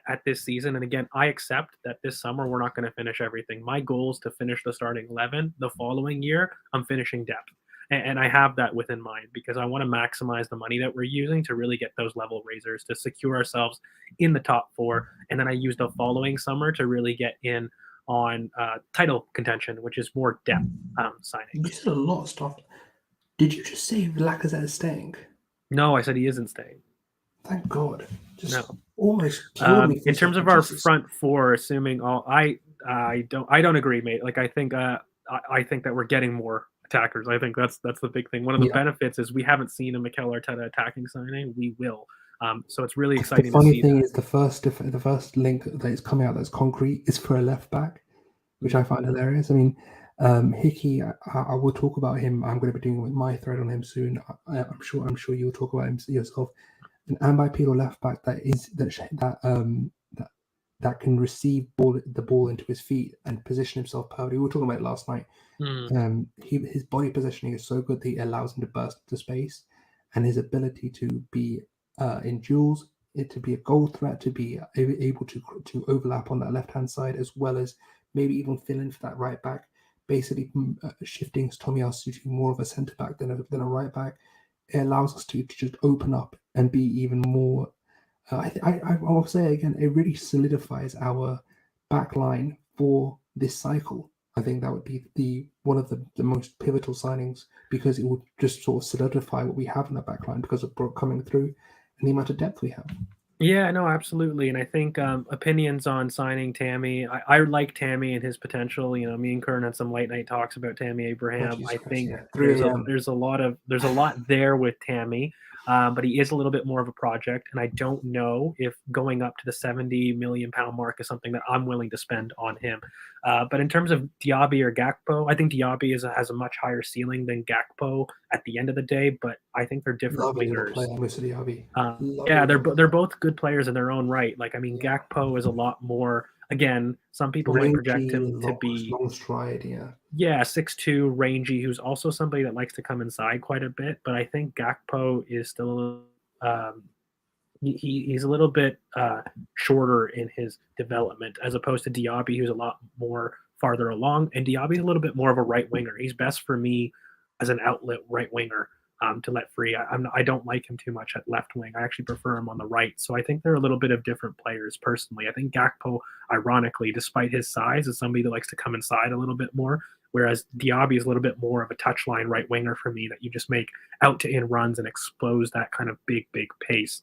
at this season. And again, I accept that this summer we're not going to finish everything. My goal is to finish the starting 11. The following year, I'm finishing depth. And I have that within mind because I want to maximize the money that we're using to really get those level raisers to secure ourselves in the top 4. And then I use the following summer to really get in on title contention, which is more depth signings. You said a lot of stuff. Did you just say Lacazette is staying? No, I said he isn't staying. Thank God. Just No. almost killed me. In terms of our front 4, assuming all, I don't agree, mate. Like I think that we're getting more attackers. I think that's the big thing. One of the benefits is we haven't seen a Mikel Arteta attacking signing. We will. So it's really exciting. The funny to see thing that. is the first link that is coming out that's concrete is for a left back, which I find hilarious. I mean, Hickey, I will talk about him. I'm going to be doing my thread on him soon. I'm sure you'll talk about him yourself. An ambipedal left back that can receive the ball into his feet and position himself perfectly. We were talking about it last night. His body positioning is so good that he allows him to burst into space, and his ability to be in duels, to be a goal threat, to be able to overlap on that left hand side, as well as maybe even fill in for that right back, basically shifting Tomiyasu to more of a centre back than a right back. It allows us to just open up and be even more. I will say again, it really solidifies our back line for this cycle. I think that would be one of the most pivotal signings because it would just sort of solidify what we have in the back line because of Brook coming through and the amount of depth we have. Yeah, no, absolutely. And I think opinions on signing Tammy, I like Tammy and his potential. You know, me and Kern had some late night talks about Tammy Abraham. I think there's a lot there with Tammy, but he is a little bit more of a project. And I don't know if going up to the 70 million pound mark is something that I'm willing to spend on him. But in terms of Diaby or Gakpo, I think Diaby has a much higher ceiling than Gakpo at the end of the day, but I think they're different wingers. Yeah, they're both good players in their own right. Like, I mean, Gakpo is a lot more, again, some people might project him to be long stride, 6'2", rangy, who's also somebody that likes to come inside quite a bit, but I think Gakpo is still he's a little bit shorter in his development as opposed to Diaby, who's a lot more farther along. And Diaby's a little bit more of a right winger. He's best for me as an outlet right winger to let free. I don't like him too much at left wing. I actually prefer him on the right. So I think they're a little bit of different players personally. I think Gakpo, ironically, despite his size, is somebody that likes to come inside a little bit more. Whereas Diaby is a little bit more of a touchline right winger for me that you just make out to in runs and expose that kind of big pace.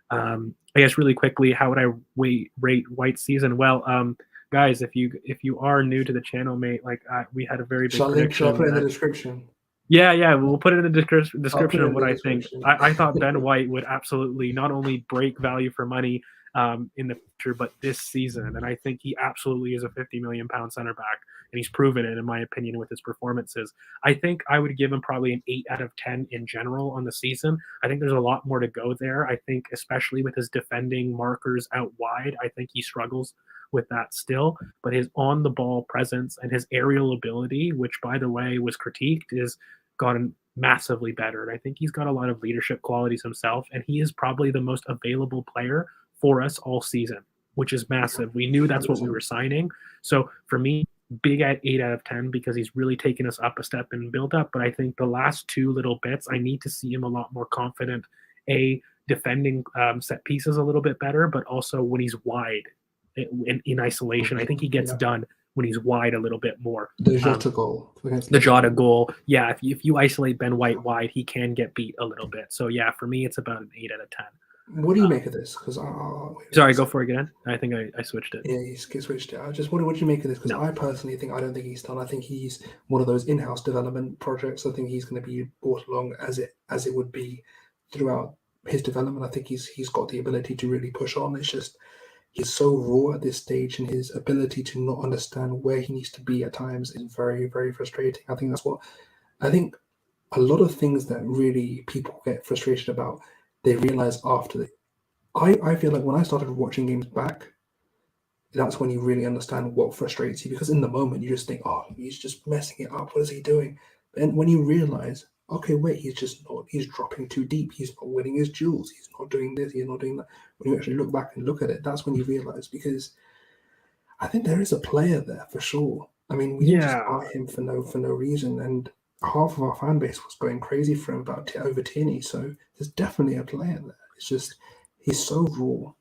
I guess really quickly, how would I rate White's season? Well, guys, if you are new to the channel, mate, like we had a very big prediction. Shall I put it in the description? Yeah, we'll put it in the description of what I think. I thought Ben White would absolutely not only break value for money in the future, but this season. And I think he absolutely is a 50 million pound center back. And he's proven it, in my opinion, with his performances. I think I would give him probably an 8 out of 10 in general on the season. I think there's a lot more to go there. I think especially with his defending markers out wide, I think he struggles with that still. But his on-the-ball presence and his aerial ability, which, by the way, was critiqued, is gotten massively better. And I think he's got a lot of leadership qualities himself. And he is probably the most available player for us all season, which is massive. We knew that's what we were signing. So for me, big at 8 out of 10 because he's really taken us up a step in build up. But I think the last 2 little bits, I need to see him a lot more confident, defending set pieces a little bit better, but also when he's wide in isolation. I think he gets done when he's wide a little bit more. The Jota goal. The Jota goal. Yeah, if you isolate Ben White wide, he can get beat a little bit. So yeah, for me, it's about an 8 out of 10. What do you make of this? Because Sorry, go for it again. I think I switched it. yeah, he's switched it. I just wonder, what do you make of this? Because No. I personally think, I don't think he's done. I think he's one of those in-house development projects. I think he's going to be brought along as it would be throughout his development. I think he's got the ability to really push on. It's just he's so raw at this stage, and his ability to not understand where he needs to be at times is very, very frustrating. I think a lot of things that really people get frustrated about, they realize after the. I feel like when I started watching games back, that's when you really understand what frustrates you, because in the moment you just think, oh, he's just messing it up. What is he doing? And when you realize, okay, wait, he's dropping too deep. He's not winning his duels. He's not doing this. He's not doing that. When you actually look back and look at it, that's when you realize, because I think there is a player there for sure. I mean, we didn't just buy him for no reason, and half of our fan base was going crazy for him about over Tierney. So there's definitely a player there. It's just he's so raw.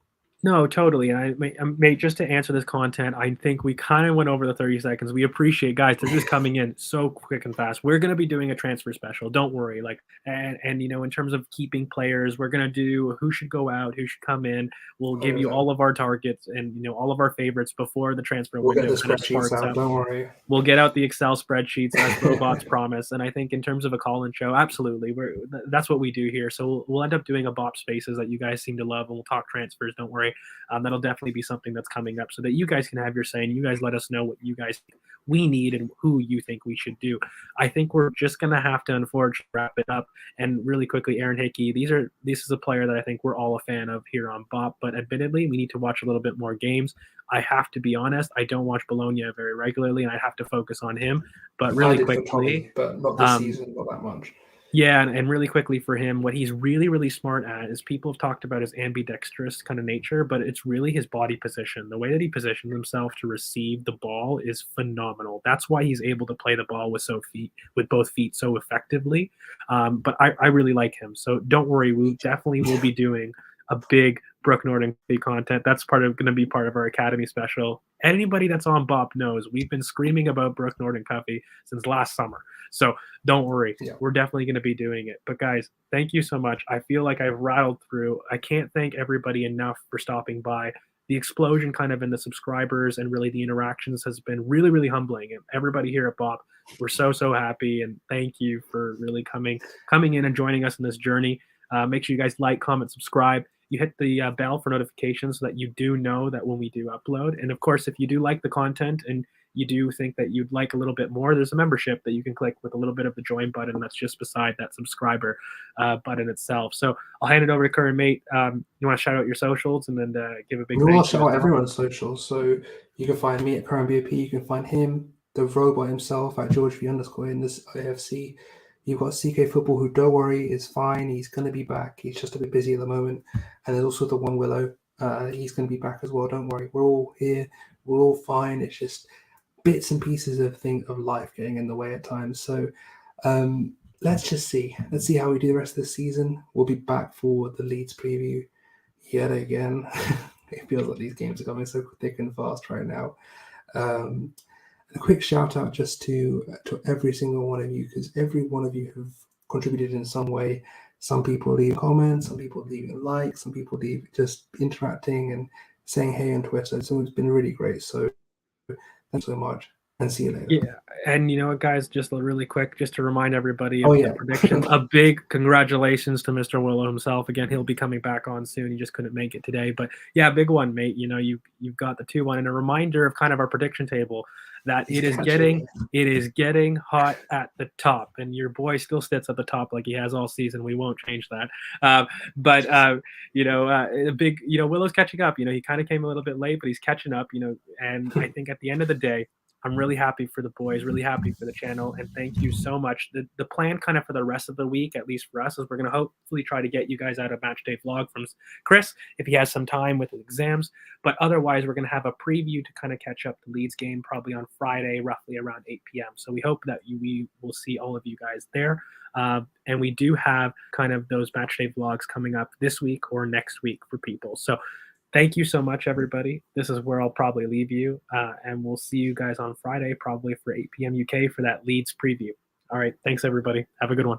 No, totally. And mate, just to answer this content, I think we kind of went over the 30 seconds. We appreciate, guys. They're just coming in so quick and fast. We're going to be doing a transfer special. Don't worry. Like, and in terms of keeping players, we're going to do who should go out, who should come in. We'll give you all of our targets and all of our favorites before the transfer We'll window get the kind of spreadsheets sparks out. up. Don't worry. We'll get out the Excel spreadsheets as robots promise. And I think in terms of a call-in show, absolutely, that's what we do here. So we'll end up doing a BoP Spaces that you guys seem to love, and we'll talk transfers. Don't worry. That'll definitely be something that's coming up so that you guys can have your say and you guys let us know what you guys think we need and who you think we should do. I think we're just going to have to unfortunately wrap it up. And really quickly, Aaron Hickey, this is a player that I think we're all a fan of here on BoP, but admittedly, we need to watch a little bit more games. I have to be honest, I don't watch Bologna very regularly, and I have to focus on him. But really quickly, Tommy, but not this season, not that much. Yeah, and really quickly for him, what he's really, really smart at is people have talked about his ambidextrous kind of nature, but it's really his body position. The way that he positions himself to receive the ball is phenomenal. That's why he's able to play the ball with both feet so effectively. But I really like him. So don't worry, we definitely will be doing a big Brooke Norton content. That's going to be part of our Academy special. Anybody that's on BoP knows we've been screaming about Brooke Norton Cuffy since last summer. So don't worry, we're definitely going to be doing it. But guys, thank you so much. I feel like I've rattled through. I can't thank everybody enough for stopping by. The explosion kind of in the subscribers and really the interactions has been really, really humbling. And everybody here at BoP, we're so happy. And thank you for really coming in and joining us in this journey. Make sure you guys like, comment, subscribe. You hit the bell for notifications so that you do know that when we do upload. And of course, if you do like the content and you do think that you'd like a little bit more, there's a membership that you can click with a little bit of the join button that's just beside that subscriber button itself. So I'll hand it over to current mate. You want to shout out your socials and then give a big thank you. Shout out everyone's socials. So you can find me at current BoP. You can find him, the robot himself, at GeorgeV_ in this AFC. You've got CK Football, who, don't worry, is fine. He's going to be back. He's just a bit busy at the moment. And there's also the One Willow. He's going to be back as well. Don't worry. We're all here. We're all fine. It's just bits and pieces of life getting in the way at times. So let's just see. Let's see how we do the rest of the season. We'll be back for the Leeds preview yet again. It feels like these games are coming so thick and fast right now. A quick shout out just to every single one of you, because every one of you have contributed in some way. Some people leave comments, some people leave likes, some people leave just interacting and saying hey on Twitter. So it's been really great. So thanks so much, and see you later. Yeah, and you know what, guys, just really quick, just to remind everybody of the predictions, a big congratulations to Mr. Willow himself. Again, he'll be coming back on soon. He just couldn't make it today. But yeah, big one, mate. You've got the 2-1, and a reminder of kind of our prediction table that it is getting hot at the top, and your boy still sits at the top like he has all season. We won't change that. But a big, Willow's catching up. He kind of came a little bit late, but he's catching up. And I think at the end of the day, I'm really happy for the boys, really happy for the channel, and thank you so much. The plan kind of for the rest of the week, at least for us, is we're going to hopefully try to get you guys out a match day vlog from Chris if he has some time with his exams. But otherwise, we're going to have a preview to kind of catch up the Leeds game probably on Friday, roughly around 8 p.m. So we hope that we will see all of you guys there. And we do have kind of those match day vlogs coming up this week or next week for people. So thank you so much, everybody. This is where I'll probably leave you, and we'll see you guys on Friday, probably for 8 p.m. UK for that Leeds preview. All right. Thanks, everybody. Have a good one.